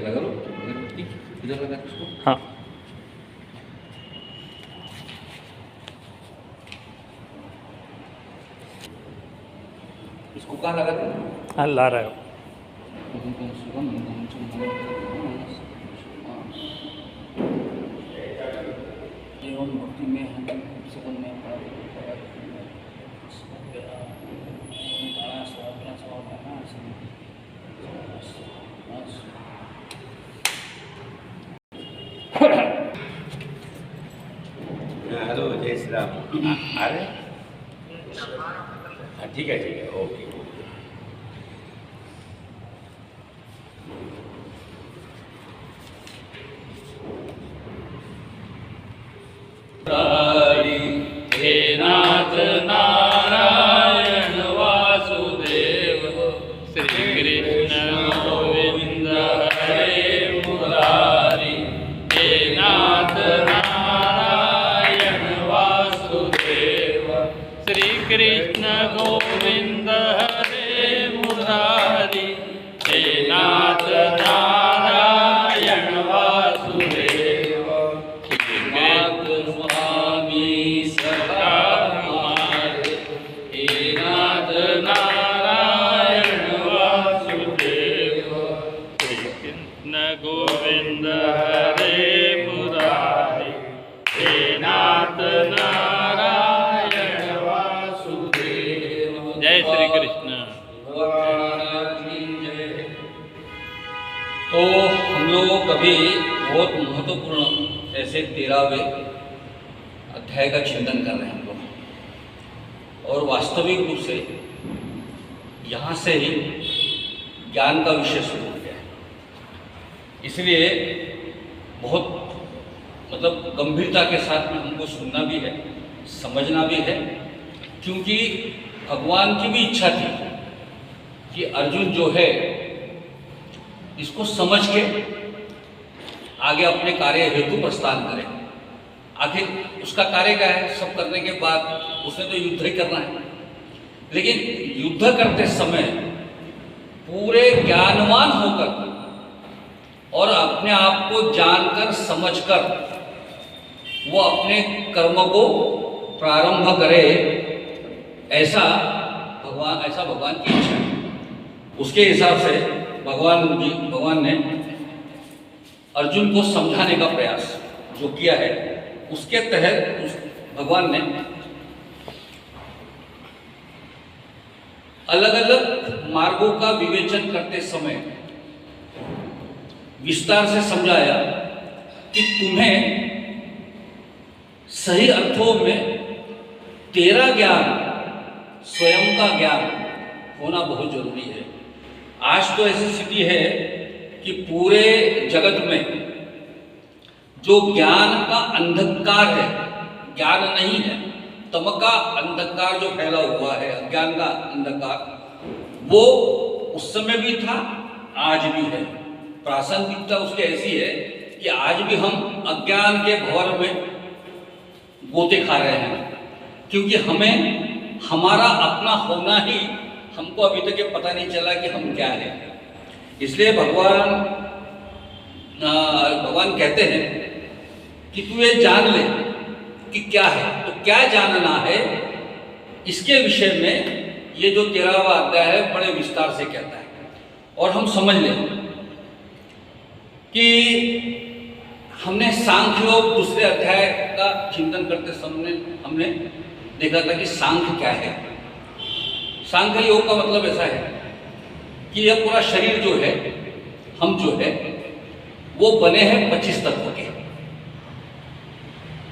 लगा लो इधर लगा इसको। हाँ इसको कहाँ लगा दो? हाँ ला रहा है। एवं भक्ति में हम सुगम में हेलो जय श्री राम। आ रहे? हाँ ठीक है ओके। हे नाथ नारायण वासुदेव श्री कृष्ण गोविंद हरे मुरारी। हे नाथ नारायण वासुदेव श्री कृष्ण गोविंद हरे मुरारी। हे नाथ नारायण वासुदेव स्वामी सदा हमारे। हे नाथ नारायण वासुदेव श्री कृष्ण गोविंद हरे मुरारी। हे नाथ नारायण वासुदेव। जय श्री कृष्ण। तो हम लोग कभी बहुत महत्वपूर्ण ऐसे 13वें अध्याय का चिंतन कर रहे हैं हम लोग, और वास्तविक रूप से यहाँ से ही ज्ञान का विषय शुरू हो गया है। इसलिए बहुत गंभीरता के साथ में हमको सुनना भी है, समझना भी है, क्योंकि भगवान की भी इच्छा थी कि अर्जुन जो है इसको समझ के आगे अपने कार्य हेतु प्रस्थान करें। आखिर उसका कार्य क्या है? सब करने के बाद उसने तो युद्ध ही करना है, लेकिन युद्ध करते समय पूरे ज्ञानवान होकर और अपने आप को जानकर समझकर वो अपने कर्म को प्रारंभ करे, ऐसा भगवान की इच्छा है। उसके हिसाब से भगवान ने अर्जुन को समझाने का प्रयास जो किया है, उसके तहत भगवान ने अलग अलग मार्गों का विवेचन करते समय विस्तार से समझाया कि तुम्हें सही अर्थों में तेरा ज्ञान, स्वयं का ज्ञान होना बहुत जरूरी है। आज तो ऐसी स्थिति है कि पूरे जगत में जो ज्ञान का अंधकार है, ज्ञान नहीं है, तम का अंधकार जो फैला हुआ है, अज्ञान का अंधकार, वो उस समय भी था, आज भी है। प्रासंगिकता उसकी ऐसी है कि आज भी हम अज्ञान के भंवर में गोते खा रहे हैं, क्योंकि हमें हमारा अपना होना ही हमको अभी तक ये पता नहीं चला कि हम क्या है। इसलिए भगवान कहते हैं कि तू ये जान ले कि क्या है। तो क्या जानना है, इसके विषय में ये जो 13वां अध्याय है बड़े विस्तार से कहता है। और हम समझ लें कि हमने सांख्य योग दूसरे अध्याय का चिंतन करते समय हमने देखा था कि सांख्य क्या है। सांख्य योग का मतलब ऐसा है कि यह पूरा शरीर जो है, हम जो है, वो बने हैं 25 तत्व के,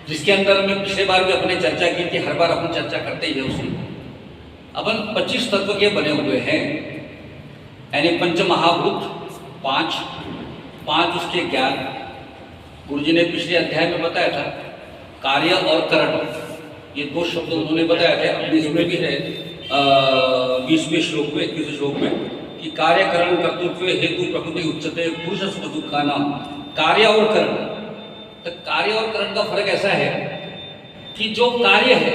जिसके अंदर में पिछले बार भी अपने चर्चा की थी, हर बार अपन चर्चा करते ही है उसी। अपन 25 तत्व के बने हुए हैं, यानी पंच महाभूत, पांच उसके ज्ञान। गुरुजी ने पिछले अध्याय में बताया था कार्य और करण, ये 2 शब्द उन्होंने बताया थे। अपने इसमें भी है 20वें श्लोक में, 21वें श्लोक में कि कार्यकरण कर्तृत्व हेतु प्रकृति उच्चते पुरुष सुख दुख का नाम कार्य और करण। तो कार्य और करण का फर्क ऐसा है कि जो कार्य है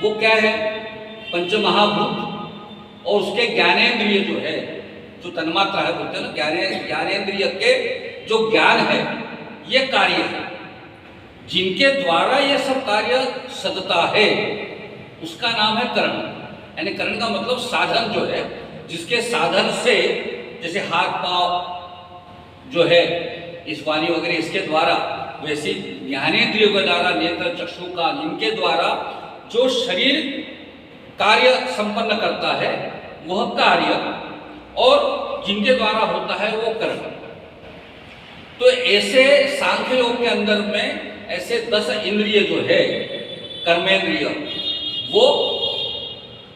वो क्या है, पंचमहाभूत और उसके ज्ञानेंद्रिय जो है, जो तन्मात्रा है बोलते हैं ना, ज्ञानेंद्रिय के जो ज्ञान है ये कार्य है, जिनके द्वारा ये सब कार्य सदता है उसका नाम है करण। यानी करण का मतलब साधन जो है, जिसके साधन से, जैसे हाथ पांव जो है इस वाणी वगैरह इसके द्वारा, वैसे ज्ञानेंद्रियों के द्वारा, नेत्र चक्षु कान इनके द्वारा जो शरीर कार्य संपन्न करता है वह कार्य, और जिनके द्वारा होता है वो करण। तो ऐसे सांख्य योग के अंदर में ऐसे 10 इंद्रिय जो है, कर्मेंद्रिय, वो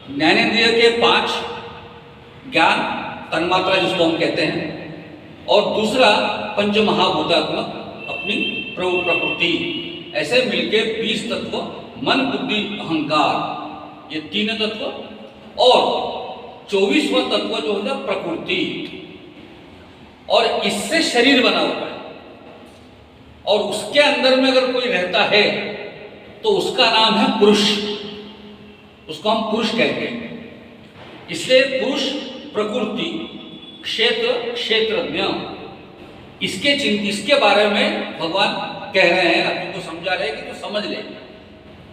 ज्ञानेंद्रिय के 5 ज्ञान तन्मात्रा जिसको हम कहते हैं, और दूसरा पंचमहाभूतात्मक अपनी प्रकृति, ऐसे मिलके 20 तत्व, मन बुद्धि अहंकार, ये 3 तत्व, और 24वां तत्व जो है प्रकृति, और इससे शरीर बना हुआ है। और उसके अंदर में अगर कोई रहता है तो उसका नाम है पुरुष, उसको हम पुरुष कहते हैं। इसलिए पुरुष, प्रकृति, क्षेत्र, क्षेत्रज्ञ, इसके बारे में भगवान कह रहे हैं, आप तुमको समझा रहे हैं कि तो समझ ले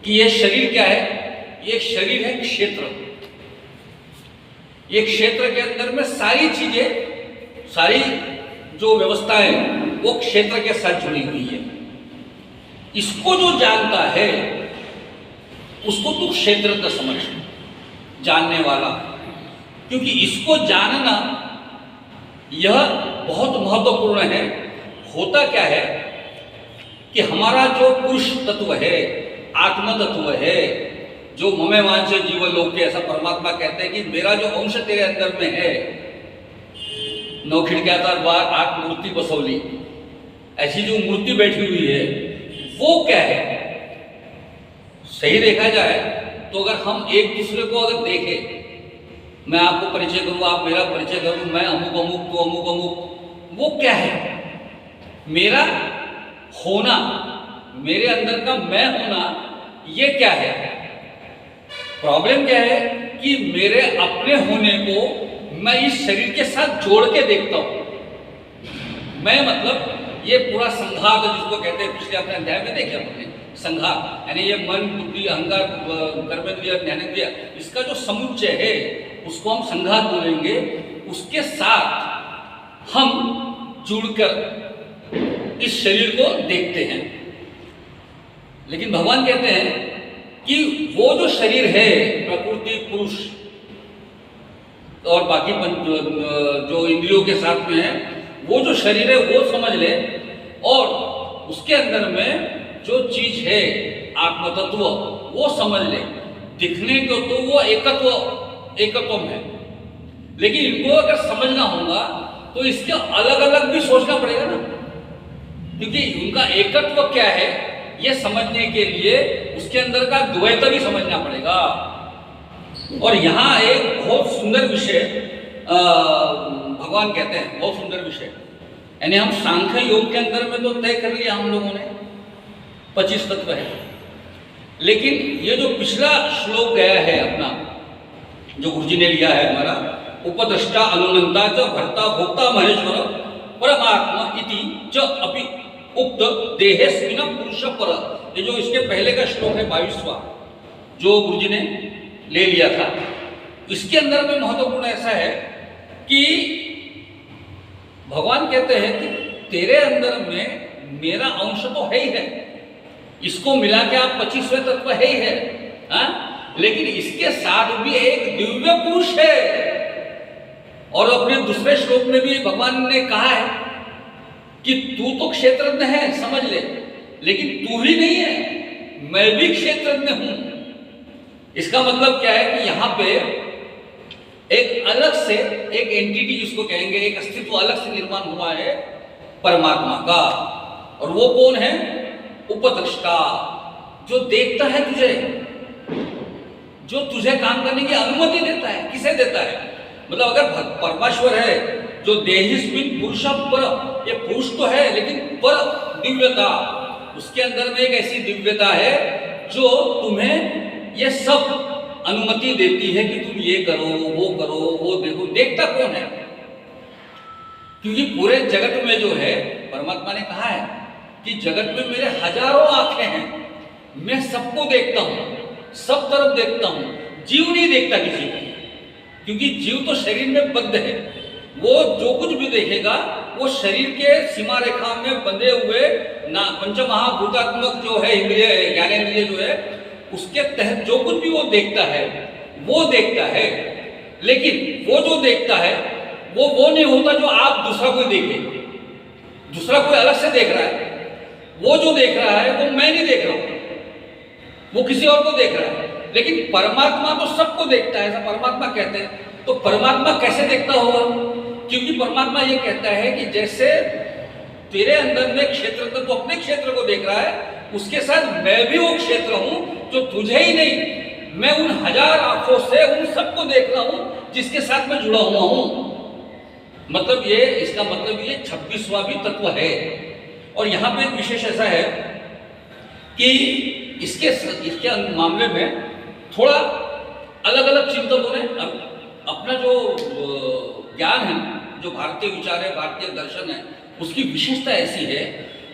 कि ये शरीर क्या है, ये शरीर है क्षेत्र। ये क्षेत्र के अंदर में सारी चीजें, सारी जो व्यवस्थाएं वो क्षेत्र के साथ जुड़ी हुई है। इसको जो जानता है उसको तू क्षेत्र का समझ, जानने वाला, क्योंकि इसको जानना यह बहुत महत्वपूर्ण है। होता क्या है कि हमारा जो पुरुष तत्व है, आत्म तत्व है, जो ममे वांछे जीवन लोक के, ऐसा परमात्मा कहते हैं कि मेरा जो अंश तेरे अंदर में है, 9 खिड़क्याचा द्वार 8 मूर्ति बसौली, ऐसी जो मूर्ति बैठी हुई है वो क्या है। सही देखा जाए तो अगर हम एक दूसरे को अगर देखें, मैं आपको परिचय करूं, आप मेरा परिचय करूं, मैं अमुक अमुक तो अमुक अमुक, वो क्या है, मेरा होना, मेरे अंदर का मैं होना, ये क्या है। प्रॉब्लम क्या है कि मेरे अपने होने को मैं इस शरीर के साथ जोड़ के देखता हूं। मैं मतलब ये पूरा संघात जिसको कहते हैं, पिछले अपने अध्याय में देखे हमने, संघात यानी ये मन बुद्धि अहंकार कर्मेंद्रिय ज्ञानेंद्रिय, इसका जो समुच्चय है उसको हम संघात बोलेंगे। उसके साथ हम जुड़कर इस शरीर को देखते हैं। लेकिन भगवान कहते हैं कि वो जो शरीर है, प्रकृति, पुरुष और बाकी जो इंद्रियों के साथ में है, वो जो शरीर है वो समझ ले, और उसके अंदर में जो चीज है आत्म तत्व वो समझ ले। दिखने को तो वो एकत्व है, लेकिन इनको अगर समझना होगा तो इसके अलग अलग भी सोचना पड़ेगा ना, क्योंकि उनका एकत्व क्या है ये समझने के लिए उसके अंदर का द्वैत भी समझना पड़ेगा। और यहाँ एक बहुत सुंदर विषय भगवान कहते हैं, बहुत सुंदर विषय, यानी हम सांख्य योग के अंदर में तो तय कर लिया हम लोगों ने 25 तत्व है, लेकिन ये जो पिछला श्लोक गया है अपना, जो गुरुजी ने लिया है हमारा, उपद्रष्टा अनुनंता च भर्ता भोक्ता महेश्वर परमात्मा इति च अपि उक्त देहेस्मिन् पुरुष पर, ये जो इसके पहले का श्लोक है 22वां, जो गुरुजी ने ले लिया था, इसके अंदर में महत्वपूर्ण ऐसा है कि भगवान कहते हैं कि तेरे अंदर में मेरा अंश तो है ही है, इसको मिला के आप 25वें तत्व है ही है, लेकिन इसके साथ भी एक दिव्य पुरुष है। और अपने दूसरे श्लोक में भी भगवान ने कहा है कि तू तो क्षेत्रज्ञ है, समझ ले, लेकिन तू ही नहीं है, मैं भी क्षेत्रज्ञ हूं। इसका मतलब क्या है कि यहाँ पे एक अलग से एक एंटिटी जिसको कहेंगे, एक अस्तित्व अलग से निर्माण हुआ है परमात्मा का, और वो कौन है? उपद्रष्टा, जो देखता है तुझे, जो तुझे काम करने की अनुमति देता है। किसे देता है? मतलब अगर परमेश्वर है जो देहिस्मिन पुरुष पर, ये पुरुष तो है लेकिन पर दिव्यता, उसके अंदर में एक ऐसी दिव्यता है जो तुम्हें ये सब अनुमति देती है कि तुम ये करो, वो देखो। देखता कौन है? क्योंकि पूरे जगत में जो है, परमात्मा ने कहा है कि जगत में मेरे हजारों आंखें हैं, मैं सबको देखता हूं, सब तरफ देखता हूं। जीव नहीं देखता किसी को, क्योंकि जीव तो शरीर में बद्ध है। वो जो कुछ भी देखेगा वो शरीर के सीमा रेखा में बंधे हुए ना पंचमहाभूतात्मक जो है इंद्रिय, ज्ञानेंद्रिय जो है, उसके तहत जो कुछ भी वो देखता है वो देखता है। लेकिन वो जो देखता है वो नहीं होता जो आप दूसरा कोई देखे। दूसरा कोई अलग से देख रहा है, वो जो देख रहा है वो मैं नहीं देख रहा हूं, वो किसी और को देख रहा है। लेकिन परमात्मा तो सबको देखता है, ऐसा परमात्मा कहते हैं। तो परमात्मा कैसे देखता होगा? क्योंकि परमात्मा ये कहता है कि जैसे तेरे अंदर में क्षेत्र, तो अपने क्षेत्र को देख रहा है, उसके साथ मैं भी वो क्षेत्र हूं जो तुझे ही नहीं, मैं उन हजार आंखों से उन सबको देख रहा हूं जिसके साथ मैं जुड़ा हुआ हूं। मतलब ये, इसका मतलब ये 26वां भी तत्व है। और यहाँ पे एक विशेष ऐसा है कि इसके मामले में थोड़ा अलग अलग चिंतकों ने अपना जो ज्ञान है, जो भारतीय विचार है, भारतीय दर्शन है, उसकी विशेषता ऐसी है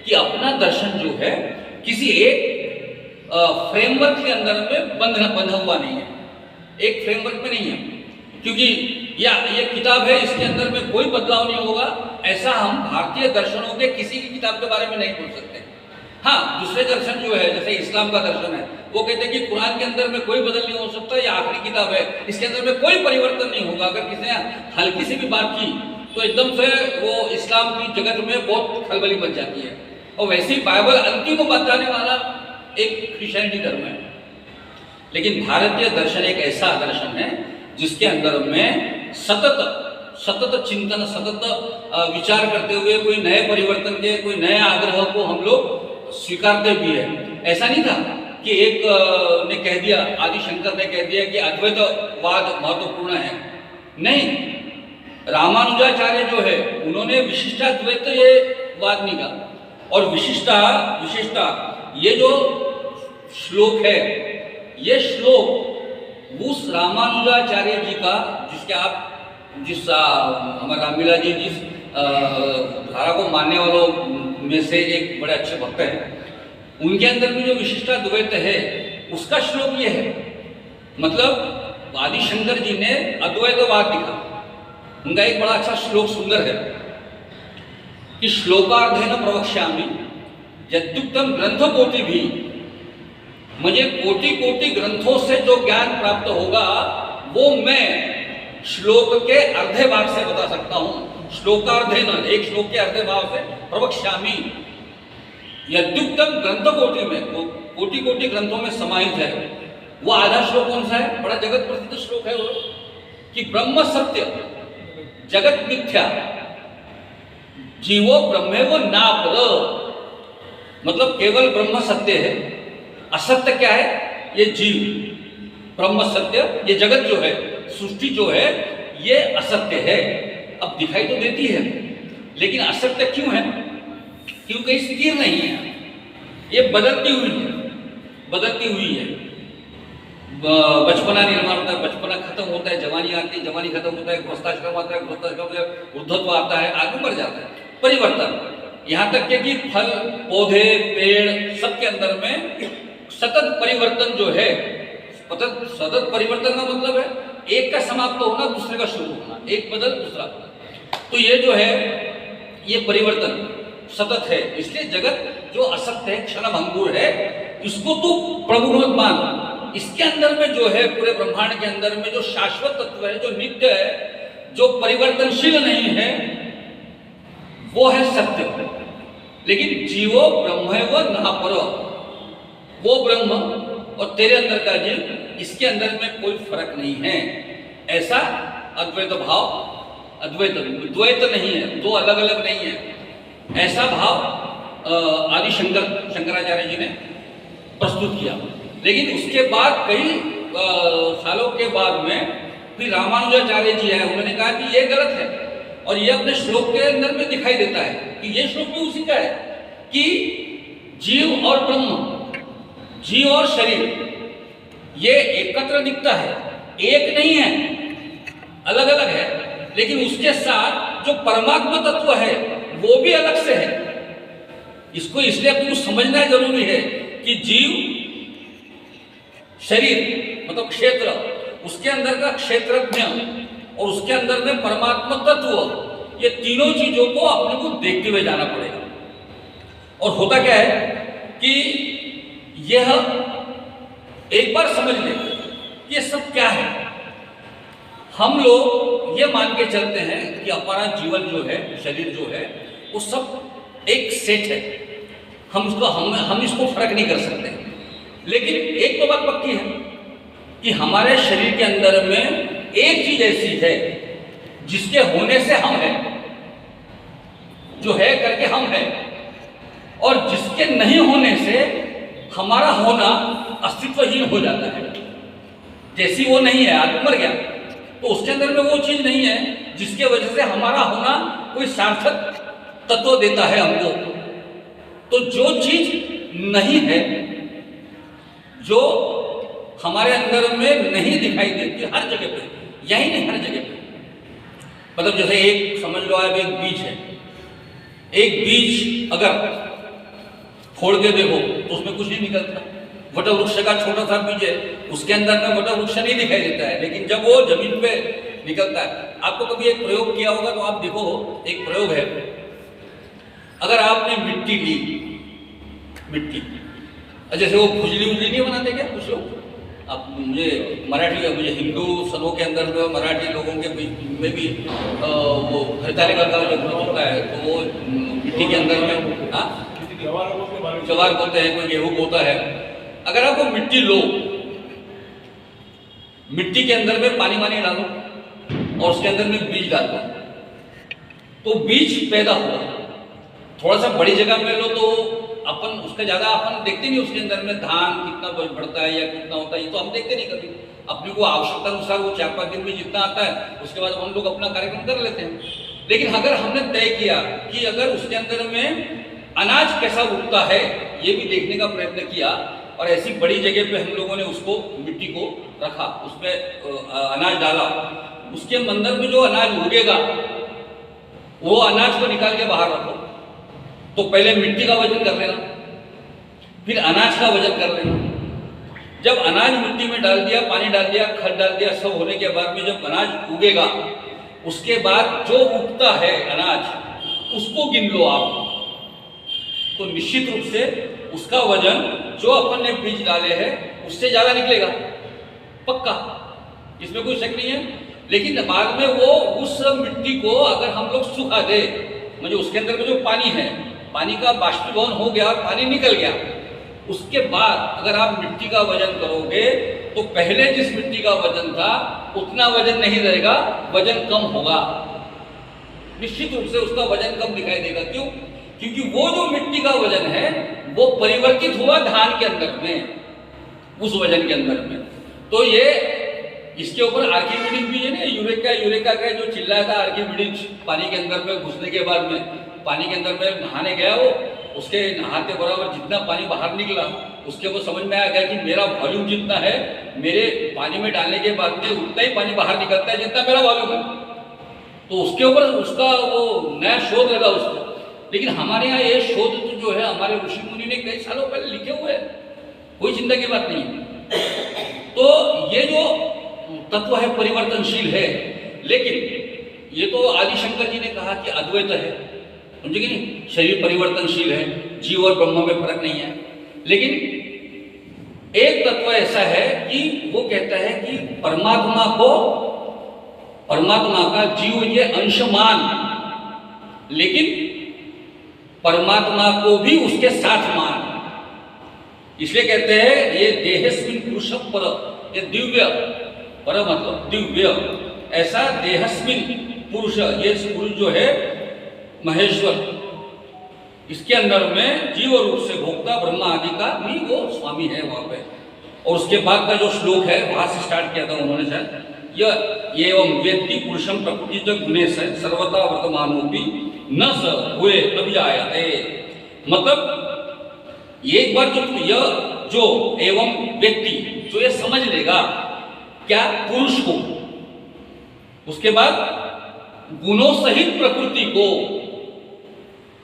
कि अपना दर्शन जो है किसी एक फ्रेमवर्क के अंदर में बंधा हुआ नहीं है, एक फ्रेमवर्क में नहीं है। क्योंकि ये किताब है, इसके अंदर में कोई बदलाव नहीं होगा, ऐसा हम भारतीय दर्शनों के किसी की किताब के बारे में नहीं बोल सकते। हाँ, दूसरे दर्शन जो है, जैसे इस्लाम का दर्शन है, वो कहते हैं कि कुरान के अंदर में कोई बदल नहीं हो सकता, ये आखिरी किताब है, इसके अंदर में कोई परिवर्तन नहीं होगा। अगर किसी ने हल्की सी भी बात की तो एकदम से वो इस्लाम की जगत में बहुत खलबली मच जाती है। और वैसे ही बाइबल अंतिम को बताने वाला एक क्रिश्चियनिटी धर्म है। लेकिन भारतीय दर्शन एक ऐसा दर्शन है जिसके अंदर में सतत चिंतन, सतत विचार करते हुए कोई नए परिवर्तन के, कोई नए आग्रह को हम लोग स्वीकारते भी है। ऐसा नहीं था कि एक ने कह दिया, आदि शंकर ने कह दिया कि अद्वैतवाद महत्वपूर्ण है। नहीं, रामानुजाचार्य जो है उन्होंने विशिष्टाद्वैत ये वाद नहीं कहा। और विशिष्टा ये जो श्लोक है, ये श्लोक उस रामानुजाचार्य जी का, जिस हमारे रामलीला जी जिस धारा को मानने वालों में से एक बड़े अच्छे भक्त हैं, उनके अंदर भी जो विशिष्टाद्वैत है उसका श्लोक ये है। मतलब आदि शंकर जी ने अद्वैतवाद लिखा, उनका एक बड़ा अच्छा श्लोक सुंदर है कि श्लोकार्धेन प्रवक्ष्यामि यद्युक्तम ग्रंथ कोटि भी, मुझे कोटि कोटि ग्रंथों से जो ज्ञान प्राप्त होगा वो मैं श्लोक के अर्धे भाग से बता सकता हूं। श्लोकार्धेन, एक श्लोक के अर्धे भाग से, प्रवक्ष्यामि यद्युक्तम ग्रंथ कोटि में, कोटि कोटि ग्रंथों में समाहित है। वो आधा श्लोक कौन सा है? बड़ा जगत प्रसिद्ध श्लोक है वो, कि ब्रह्म सत्य जगत मिथ्या जीवो ब्रह्मेव नापर। मतलब केवल ब्रह्म सत्य है, असत्य क्या है? ये जीव। ब्रह्म सत्य, ये जगत जो है, सृष्टि जो है, ये असत्य है। अब दिखाई तो देती है, लेकिन असत्य क्यों है? क्योंकि स्थिर नहीं है, ये बदलती हुई है। बचपना निर्माण होता है, बचपना खत्म होता है, जवानी आती है, जवानी खत्म होता है, गृहस्थाश्रम आता है, गृहस्थाश्रम से वृद्धत्व आता है, आगे बढ़ जाता है, परिवर्तन। यहाँ तक कि फल, पौधे, पेड़, सबके अंदर में सतत परिवर्तन जो है, सतत परिवर्तन का मतलब है एक का समाप्त होना, दूसरे का शुरू होना, एक बदल दूसरा बदल। तो ये जो है, ये परिवर्तन सतत है। इसलिए जगत जो असत्य है, क्षणभंगुर है, इसको तो प्रभु मत मान। इसके अंदर में जो है, पूरे ब्रह्मांड के अंदर में जो शाश्वत तत्व है, जो नित्य है, जो परिवर्तनशील नहीं है, वो है सत्य। लेकिन जीवो ब्रह्मैव नापरो, वो ब्रह्म और तेरे अंदर का जीव, इसके अंदर में कोई फर्क नहीं है। ऐसा अद्वैत भाव, द्वैत नहीं है, दो अलग अलग नहीं है, ऐसा भाव आदि शंकराचार्य जी ने प्रस्तुत किया। लेकिन उसके बाद कई सालों के बाद में फिर रामानुजाचार्य जी आए, उन्होंने कहा कि ये गलत है और ये अपने श्लोक के अंदर में दिखाई देता है कि ये श्लोक भी उसी का है कि जीव और ब्रह्म, जीव और शरीर ये एकत्र दिखता है, एक नहीं है, अलग अलग है, लेकिन उसके साथ जो परमात्मा तत्व है वो भी अलग से है। इसको इसलिए आपको समझना जरूरी है कि जीव, शरीर मतलब क्षेत्र, उसके अंदर का क्षेत्रज्ञ और उसके अंदर में परमात्मा तत्व, ये तीनों चीजों को अपने को देखते हुए जाना पड़ेगा। और होता क्या है कि यह एक बार समझ ले ये सब क्या है। हम लोग ये मान के चलते हैं कि हमारा जीवन जो है, शरीर जो है, वो सब एक सेट है, हम इसको फर्क नहीं कर सकते। लेकिन एक तो बात पक्की है कि हमारे शरीर के अंदर में एक चीज ऐसी है जिसके होने से हम हैं, जो है करके हम हैं, और जिसके नहीं होने से हमारा होना अस्तित्वहीन हो जाता है। जैसी वो नहीं है, आदमी मर गया तो उसके अंदर में वो चीज नहीं है जिसके वजह से हमारा होना कोई सार्थक तत्व देता है हमको। तो जो चीज नहीं है, जो हमारे अंदर में नहीं दिखाई देती हर जगह पे, यही नहीं हर जगह पे, मतलब जैसे एक समझ लो आप एक बीज है, एक बीज अगर फोड़ के देखो तो उसमें कुछ नहीं निकलता। वट वृक्ष का छोटा सा बीज है, उसके अंदर में वट वृक्ष नहीं दिखाई देता है, लेकिन जब वो जमीन पे निकलता है। आपको कभी एक प्रयोग किया होगा तो आप देखो, एक प्रयोग है, अगर आपने मिट्टी ली, मिट्टी जैसे वो खुजली उजली नहीं बनाते क्या कुछ लोग, आप मुझे हिंदू सनों के अंदर में मराठी लोगों के बीच में भी वो हरितालिका का जो ग्रुप होता है तो वो मिट्टी के अंदर में जवार बोलते हैं, कोई गेहूं बोता है। अगर आप वो मिट्टी लो, मिट्टी के अंदर में पानी वानी डालो और उसके अंदर में बीज डाल दो तो बीज पैदा होगा। थोड़ा सा बड़ी जगह में लो तो अपन उसका ज्यादा अपन देखते नहीं, उसके अंदर में धान कितना बढ़ता है या कितना होता है ये तो हम देखते नहीं कभी। अपने को आवश्यकता अनुसार वो 4-5 दिन में जितना आता है उसके बाद हम लोग अपना कार्यक्रम कर लेते हैं। लेकिन अगर हमने तय किया कि अगर उसके अंदर में अनाज कैसा उगता है ये भी देखने का प्रयत्न किया, और ऐसी बड़ी जगह पे हम लोगों ने उसको मिट्टी को रखा, उसमें अनाज डाला, उसके अंदर में जो अनाज उगेगा वो अनाज को निकाल के बाहर रखो। तो पहले मिट्टी का वजन कर लेना, फिर अनाज का वजन कर लेना। जब अनाज मिट्टी में डाल दिया, पानी डाल दिया, खाद डाल दिया, सब होने के बाद में जब अनाज उगेगा उसके बाद जो उगता है अनाज उसको गिन लो आप, तो निश्चित रूप से उसका वजन जो अपन ने बीज डाले हैं उससे ज्यादा निकलेगा, पक्का, इसमें कोई शक नहीं है। लेकिन बाद में वो उस मिट्टी को अगर हम लोग सुखा दे, मतलब उसके अंदर में जो पानी है, पानी का बाष्पीभवन हो गया और पानी निकल गया, उसके बाद अगर आप मिट्टी का वजन करोगे तो पहले जिस मिट्टी का वजन था उतना वजन नहीं रहेगा, वजन कम होगा, निश्चित रूप से उसका वजन कम दिखाई देगा। क्यों? क्योंकि वो जो मिट्टी का वजन है वो परिवर्तित हुआ धान के अंदर में, उस वजन के अंदर में। तो ये इसके ऊपर आर्किमिडीज भी है ना, यूरेका का जो चिल्लाया था आर्किमिडीज पानी के अंदर में घुसने के बाद में, पानी के अंदर में नहाने गया वो, उसके नहाते बराबर जितना पानी बाहर निकला उसके वो समझ में आ गया कि मेरा वॉल्यूम जितना है मेरे पानी में डालने के बाद में उतना ही पानी बाहर निकलता है जितना मेरा वॉल्यूम है। तो उसके ऊपर उसका वो नया शोध लगा उसको। लेकिन हमारे यहाँ ये शोध जो है हमारे ऋषि मुनि ने कई सालों पहले लिखे हुए हैं, कोई चिंता की बात नहीं है। तो ये जो तत्व है परिवर्तनशील है, लेकिन ये तो आदि शंकर जी ने कहा कि अद्वैत है, समझे कि नहीं, शरीर परिवर्तनशील है, जीव और ब्रह्म में फर्क नहीं है। लेकिन एक तत्व ऐसा है कि वो कहता है कि परमात्मा का जीव ये अंशमान, लेकिन परमात्मा को भी उसके साथ मान, इसलिए कहते हैं ये देहस्मिन पुरुष पर, ये दिव्य पर मतलब दिव्य, ऐसा देहस्मिन पुरुष, ये पुरुष जो है महेश्वर, इसके अंदर में जीव रूप से भोक्ता ब्रह्मा आदि का भी वो स्वामी है वहां पे। और उसके बाद का जो श्लोक है वहां से स्टार्ट किया था उन्होंने शायद, यह एवं व्यक्ति पुरुषम प्रकृति जो गुणेश है सर्वथा वर्तमानोपि न स हुए अभिजायते। मतलब एक बार जो एवं व्यक्ति जो ये समझ लेगा क्या पुरुष को, उसके बाद गुणों सहित प्रकृति को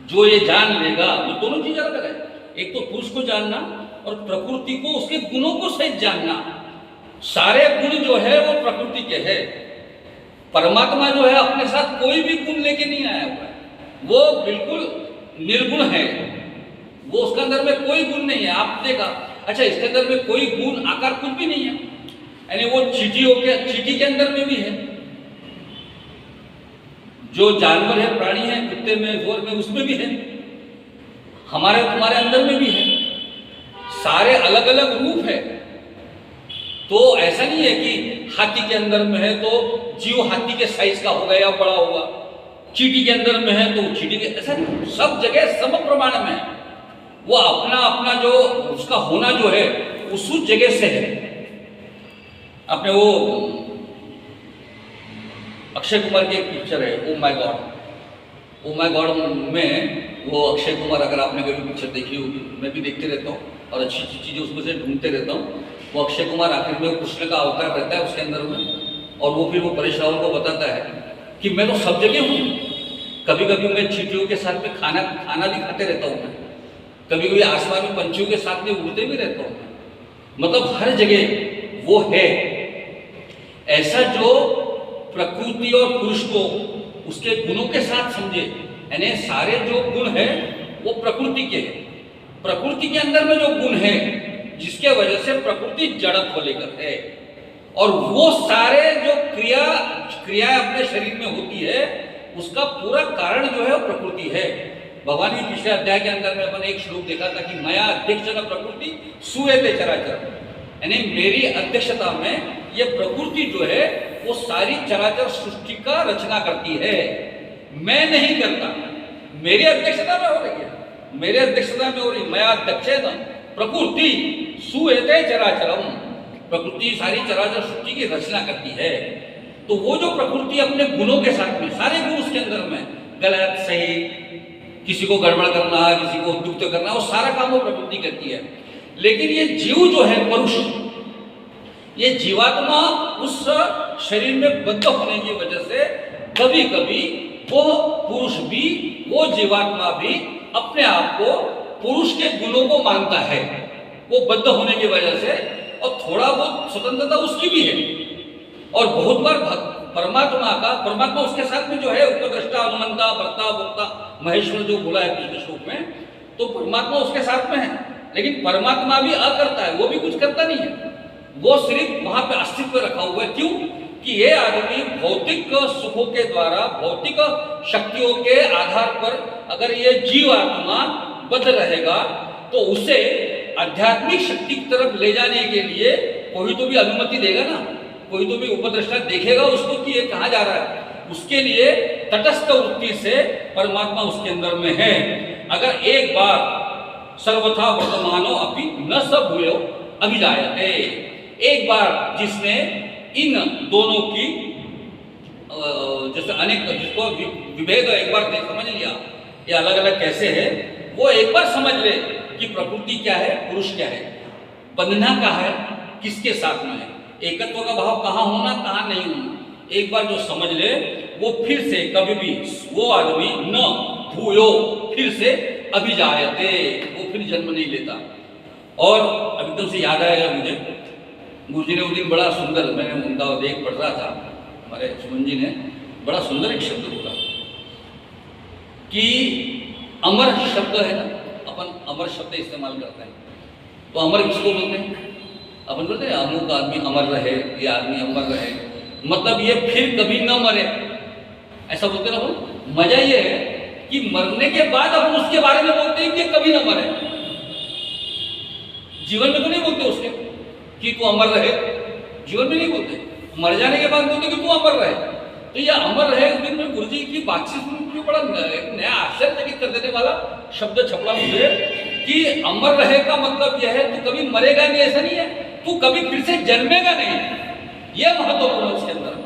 जो ये जान लेगा, वो दोनों चीज अलग है। एक तो पुरुष को जानना और प्रकृति को उसके गुणों को सहित जानना। सारे गुण जो है वो प्रकृति के है। परमात्मा जो है अपने साथ कोई भी गुण लेके नहीं आया हुआ है, वो बिल्कुल निर्गुण है, वो उसके अंदर में कोई गुण नहीं है। आप देखा, अच्छा इसके अंदर में कोई गुण आकार कुछ भी नहीं है, यानी वो चींटी के अंदर में भी है, जो जानवर है प्राणी है कुत्ते में जोर में उसमें भी है, हमारे तुम्हारे अंदर में भी है, सारे अलग अलग रूप है। तो ऐसा नहीं है कि हाथी के अंदर में है तो जीव हाथी के साइज का हो गया बड़ा हुआ, चींटी के अंदर में है तो चींटी के, ऐसा नहीं, सब जगह सम प्रमाण में है। वो अपना अपना जो उसका होना जो है उस जगह से है। अपने वो अक्षय कुमार की एक पिक्चर है ओ माय गॉड में वो अक्षय कुमार, अगर आपने कभी पिक्चर देखी होगी, मैं भी देखते रहता हूँ और अच्छी अच्छी चीज़ें उसमें से ढूंढते रहता हूँ। वो अक्षय कुमार आखिर में कृष्ण का अवतार रहता है उसके अंदर में, और वो फिर वो परेश रावल को बताता है कि मैं तो सब जगह हूँ, कभी कभी मैं चींटियों के साथ में खाना भी खाते रहता हूँ, मैं कभी कभी आसमान में पंछियों के साथ में उड़ते भी रहता हूँ, मतलब हर जगह वो है। ऐसा जो प्रकृति और पुरुष को उसके गुणों के साथ समझे, यानी सारे जो गुण है वो प्रकृति के हैं, प्रकृति के अंदर में जो गुण है जिसके वजह से प्रकृति जड़त को लेकर है, और वो सारे जो क्रियाएं अपने शरीर में होती है उसका पूरा कारण जो है वो प्रकृति है। भगवान के पिछले अध्याय के अंदर में अपन एक श्लोक देखा था कि मया अध्यक्षता प्रकृति सुएते चराचर, यानी मेरी अध्यक्षता में ये प्रकृति जो है वो सारी चराचर सृष्टि का रचना करती है, मैं नहीं करता, मेरी अध्यक्षता में हो रही है, मेरे अध्यक्षता में हो रही। मैं अध्यक्षता प्रकृति सुएते चराचरम, प्रकृति सारी चराचर सृष्टि की रचना करती है। तो वो जो प्रकृति अपने गुणों के साथ में, सारे गुण उसके अंदर में, गलत सही, किसी को गड़बड़ करना, किसी को दुख करना, वो सारा काम वो प्रकृति करती है। लेकिन ये जीव जो है पुरुष, ये जीवात्मा उस शरीर में बद्ध होने की वजह से कभी कभी वो पुरुष भी, वो जीवात्मा भी अपने आप को पुरुष के गुणों को मानता है, वो बद्ध होने की वजह से, और थोड़ा बहुत स्वतंत्रता उसकी भी है। और बहुत बार परमात्मा उसके साथ में जो है उपद्रष्टा, अनुमंता, भर्ता, भोक्ता, महेश्वर जो बोला है पिछले श्लोक में, तो परमात्मा उसके साथ में है, लेकिन परमात्मा भी अकर्ता है, वो भी कुछ करता नहीं है, वो सिर्फ वहां पे अस्तित्व रखा हुआ है। क्यों? कि ये आदमी भौतिक सुखों के द्वारा, भौतिक शक्तियों के आधार पर अगर ये जीव आत्मा बद्ध रहेगा तो उसे आध्यात्मिक शक्ति की तरफ ले जाने के लिए कोई तो भी अनुमति देगा ना, कोई तो भी उपद्रष्टा देखेगा उसको कि ये कहाँ जा रहा है, उसके लिए तटस्थ वृत्ति से परमात्मा उसके अंदर में है। अगर एक बार सर्वथा वर्तमानो अपि न सब हुए अभिजायते, एक बार जिसने इन दोनों की जैसे अनेक, जिसको विभेद एक बार समझ लिया ये अलग अलग कैसे है, वो एक बार समझ ले कि प्रकृति क्या है, पुरुष क्या है, बंधना कहाँ है, किसके साथ में है, एकत्व का भाव कहाँ होना कहाँ नहीं होना, एक बार जो समझ ले वो फिर से कभी भी वो आदमी न भूयो, फिर से अभिजायते, वो फिर जन्म नहीं लेता। और अब एकदम से याद आएगा मुझे, गुरु जी ने उस दिन बड़ा सुंदर, मैंने उनका देख पढ़ रहा था, हमारे सुमन जी ने बड़ा सुंदर एक शब्द बोला कि अमर शब्द है ना, अपन अमर शब्द इस्तेमाल करते हैं, तो अमर किसको बोलते हैं? अपन बोलते हैं अमुक आदमी अमर रहे, ये आदमी अमर रहे, मतलब ये फिर कभी न मरे, ऐसा बोलते ना। मजा ये है कि मरने के बाद अपन उसके बारे में बोलते हैं कि कभी न मरे, जीवन में तो नहीं बोलते उसके कि तू अमर रहे, जीवन में नहीं बोलते, मर जाने के बाद बोलते कि तू अमर रहे। तो ये अमर रहे, उस दिन में गुरु जी की बातचीत मुझे बड़ा नया आश्चर्यचकित कर देने वाला शब्द छपड़ा मुझे कि अमर रहे का मतलब यह है तू कभी मरेगा नहीं, ऐसा नहीं है, तू कभी फिर से जन्मेगा नहीं, यह महत्वपूर्ण उसके अंदर।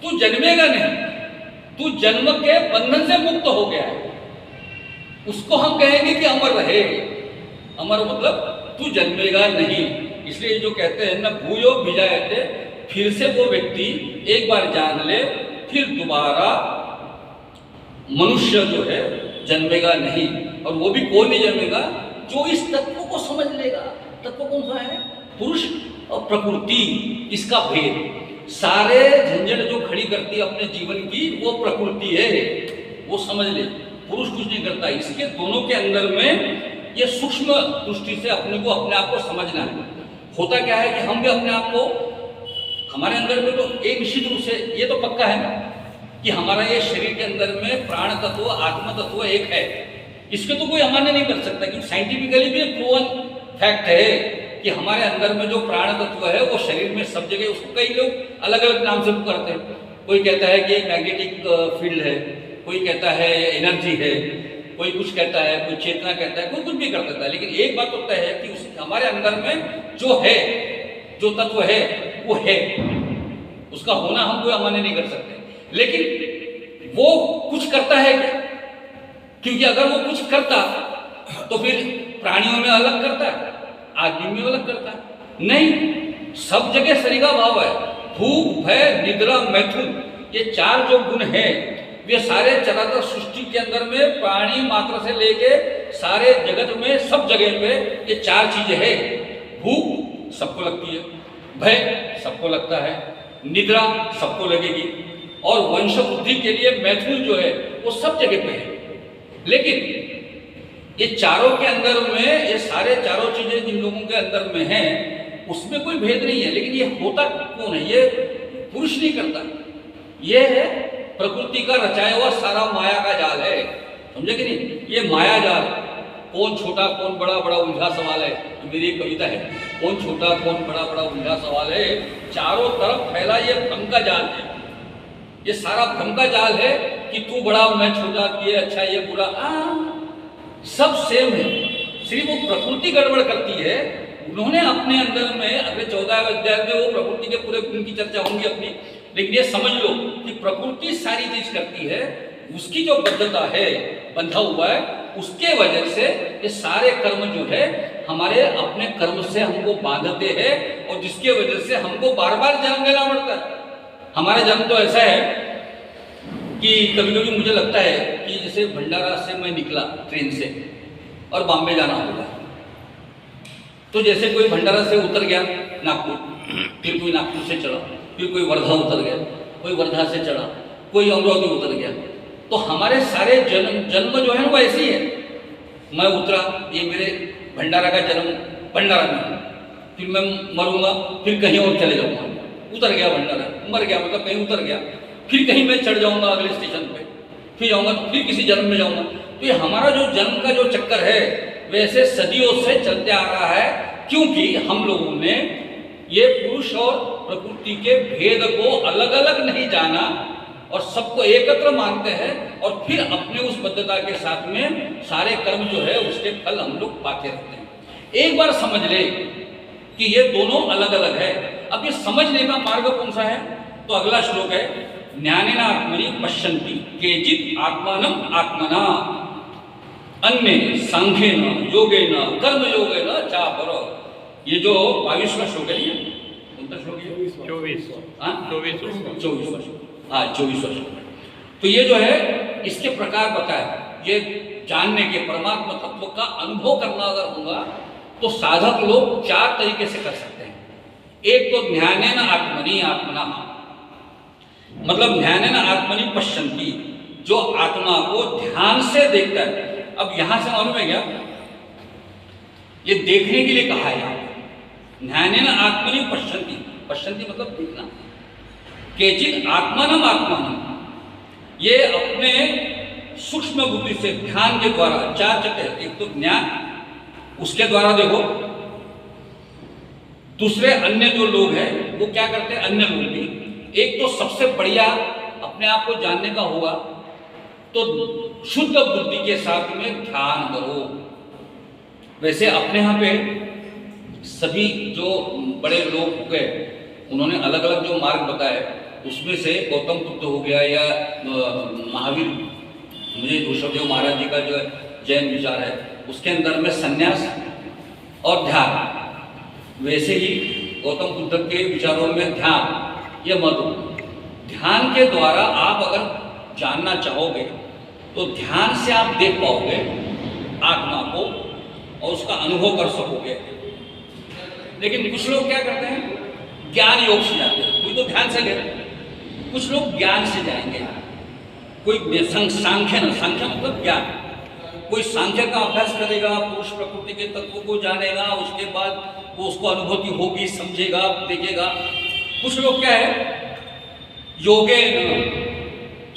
तू जन्मेगा नहीं, तू जन्म के बंधन से मुक्त हो गया है, उसको हम कहेंगे कि अमर रहे। अमर मतलब तू जन्मेगा नहीं। इसलिए जो कहते हैं ना, भूयो भिजायते, फिर से वो व्यक्ति एक बार जान ले, फिर दोबारा मनुष्य जो है जन्मेगा नहीं। और वो भी कौन नहीं जन्मेगा? जो इस तत्व को समझ लेगा। तत्व कौन सा है? पुरुष और प्रकृति, इसका भेद। सारे झंझट जो खड़ी करती है अपने जीवन की, वो प्रकृति है, वो समझ ले। पुरुष कुछ नहीं करता। इसके दोनों के अंदर में ये सूक्ष्म दृष्टि से अपने आप को समझना है। होता क्या है कि हम भी अपने आप को, हमारे अंदर में तो एक निश्चित रूप से ये तो पक्का है ना कि हमारा ये शरीर के अंदर में प्राण तत्व, आत्म तत्व एक है। इसके तो कोई अमान्य नहीं कर सकता, क्योंकि साइंटिफिकली भी प्रूवन फैक्ट है कि हमारे अंदर में जो प्राण तत्व है वो शरीर में सब जगह, उसको कई लोग अलग अलग नाम से पुकारते हैं। कोई कहता है कि एक मैग्नेटिक फील्ड है, कोई कहता है एनर्जी है, कोई कुछ कहता है, कोई चेतना कहता है, कोई कुछ भी कर देता है। लेकिन एक बात तो तय है कि हमारे अंदर में जो है, जो तत्व है वो है, उसका होना हम कोई अमान्य नहीं कर सकते। लेकिन वो कुछ करता है क्या? क्योंकि अगर वो कुछ करता तो फिर प्राणियों में अलग करता है, आदमी में अलग करता है? नहीं, सब जगह सरिगा भाव है। भूख, भय, निद्रा, मैथुन, ये चार जो गुण हैं वे सारे चराचर सृष्टि के अंदर में प्राणी मात्र से लेके सारे जगत में सब जगह पे ये चार चीजें है। भूख सबको लगती है, भय सबको लगता है, निद्रा सबको लगेगी, और वंश वृद्धि के लिए मैथुन जो है वो सब जगह पे है। लेकिन ये चारों के अंदर में, ये सारे चारों चीजें जिन लोगों के अंदर में हैं उसमें कोई भेद नहीं है। लेकिन ये होता कौन है? ये पुरुष नहीं करता, ये है प्रकृति का रचाया हुआ सारा माया का जाल है। समझे कि नहीं? ये माया जाल, कौन छोटा कौन बड़ा, बड़ा उलझा सवाल है। मेरी एक कविता है, कौन छोटा कौन बड़ा, बड़ा उलझा सवाल है। चारों तरफ फैला ये भ्रम का जाल है, ये सारा भ्रम का जाल है कि तू बड़ा मैं छोटा, ये अच्छा ये बुरा, सब सेम है। सिर्फ वो प्रकृति गड़बड़ करती है। उन्होंने अपने अंदर में अगले 14वें अध्याय में वो प्रकृति के पूरे गुण की चर्चा होंगी अपनी। लेकिन ये समझ लो कि प्रकृति सारी चीज करती है, उसकी जो बद्धता है, बंधा हुआ है, उसके वजह से ये सारे कर्म जो है हमारे अपने कर्म से हमको बांधते हैं, और जिसके वजह से हमको बार बार जन्म लेना पड़ता है। हमारा जन्म तो ऐसा है कि कभी कभी मुझे लगता है कि जैसे भंडारा से मैं निकला ट्रेन से और बॉम्बे जाना होगा, तो जैसे कोई भंडारा से उतर गया नागपुर, फिर कोई नागपुर से चढ़ा, फिर कोई वर्धा उतर गया, कोई वर्धा से चढ़ा, कोई अमरावती उतर गया, तो हमारे सारे जन्म जो है वो ऐसे ही है। मैं उतरा, ये मेरे भंडारा का जन्म भंडारा में, फिर मैं मरूंगा, फिर कहीं और चले जाऊंगा, उतर गया भंडारा, मर गया मतलब कहीं उतर गया, फिर कहीं मैं चढ़ जाऊंगा अगले स्टेशन पे, फिर जाऊंगा तो फिर किसी जन्म में जाऊंगा। तो ये हमारा जो जन्म का जो चक्कर है वैसे सदियों से चलते आ रहा है, क्योंकि हम लोगों ने ये पुरुष और प्रकृति के भेद को अलग अलग नहीं जाना और सबको एकत्र मानते हैं, और फिर अपने उस बद्धता के साथ में सारे कर्म जो है उसके फल हम लोग पाते रहते हैं। एक बार समझ ले कि ये दोनों अलग अलग है। अब ये समझने का मार्ग कौन सा है? तो अगला श्लोक है, ज्ञानेन आत्मनि पश्यन्ति केचित् आत्मानं आत्मना अन्ये सांख्येन योगेन कर्म योगेन चापर। ये जो 22वां श्लोक है, कौन सा श्लोक है? 24वां श्लोक। हाँ, 24वां श्लोक। तो ये जो है इसके प्रकार बताया, ये जानने के परमात्मा तत्व का अनुभव करना अगर होगा तो साधक लोग 4 तरीके से कर सकते हैं। एक तो ध्यानेन आत्मनि आत्मना, मतलब ध्यानेन आत्मनि पश्यन्ति, जो आत्मा को ध्यान से देखता है। अब यहां से मालूम है क्या, ये देखने के लिए कहा है। ध्यानेन आत्मनि पश्यन्ति, पश्यन्ति मतलब देखना। केचित् आत्मानं आत्मानं, ये अपने सूक्ष्म बुद्धि से ध्यान के द्वारा 4 चक्र, एक तो ज्ञान, उसके द्वारा देखो। दूसरे अन्य जो लोग हैं वो क्या करते हैं, अन्य लोग भी, एक तो सबसे बढ़िया अपने आप को जानने का होगा तो शुद्ध बुद्धि के साथ में ध्यान करो। वैसे अपने यहाँ पे सभी जो बड़े लोग हो गए उन्होंने अलग अलग जो मार्ग बताए, उसमें से गौतम बुद्ध हो गया या महावीर, मुझे ऋषभदेव महाराज जी का जो जैन विचार है उसके अंदर में संन्यास और ध्यान, वैसे ही गौतम बुद्ध के विचारों में ध्यान यह महत्वपूर्ण। ध्यान के द्वारा आप अगर जानना चाहोगे तो ध्यान से आप देख पाओगे आत्मा को और उसका अनुभव कर सकोगे। लेकिन कुछ लोग क्या करते हैं, ज्ञान योग से जाते हैं, कोई तो ध्यान से ले, कुछ लोग ज्ञान से जाएंगे, कोई सांख्य न, सांख्य मतलब ज्ञान, कोई सांख्य का अभ्यास करेगा, पुरुष प्रकृति के तत्व को जानेगा, उसके बाद वो उसको अनुभूति होगी, समझेगा, देखेगा। कुछ लोग क्या है, योगे न,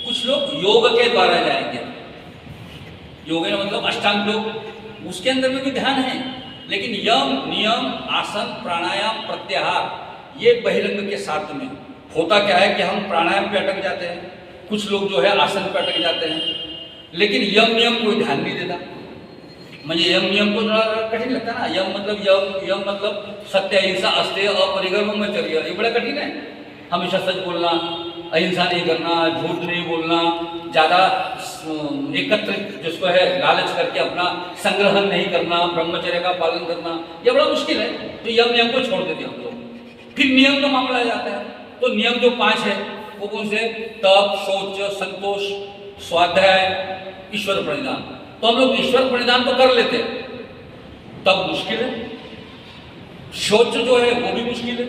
कुछ लोग योग के द्वारा जाएंगे, योगे न मतलब अष्टांग योग, उसके अंदर में भी ध्यान है, लेकिन यम नियम आसन प्राणायाम प्रत्याहार ये बहिरंग के साथ में होता क्या है कि हम प्राणायाम पे अटक जाते हैं, कुछ लोग जो है आसन पे अटक जाते हैं, लेकिन यम नियम कोई ध्यान नहीं देता। मुझे यम नियम को थोड़ा कठिन लगता है ना, यम मतलब सत्य अहिंसा अस्तेय अपरिग्रह ब्रह्मचर्य, ये बड़ा कठिन है। हमेशा सच बोलना, अहिंसा नहीं करना, झूठ नहीं बोलना, ज़्यादा एकत्र जिसको है लालच करके अपना संग्रहण नहीं करना, ब्रह्मचर्य का पालन करना, ये बड़ा मुश्किल है। तो यम नियम को छोड़ देते हम लोग। फिर नियम का मामला आ जाता है, तो नियम जो 5 है वो कौन से, तप, शौच, संतोष, स्वाध्याय, ईश्वर प्रणिधान। तो हम लोग ईश्वर प्रणिधान तो कर लेते, तब मुश्किल है। शौच जो है वो भी मुश्किल है।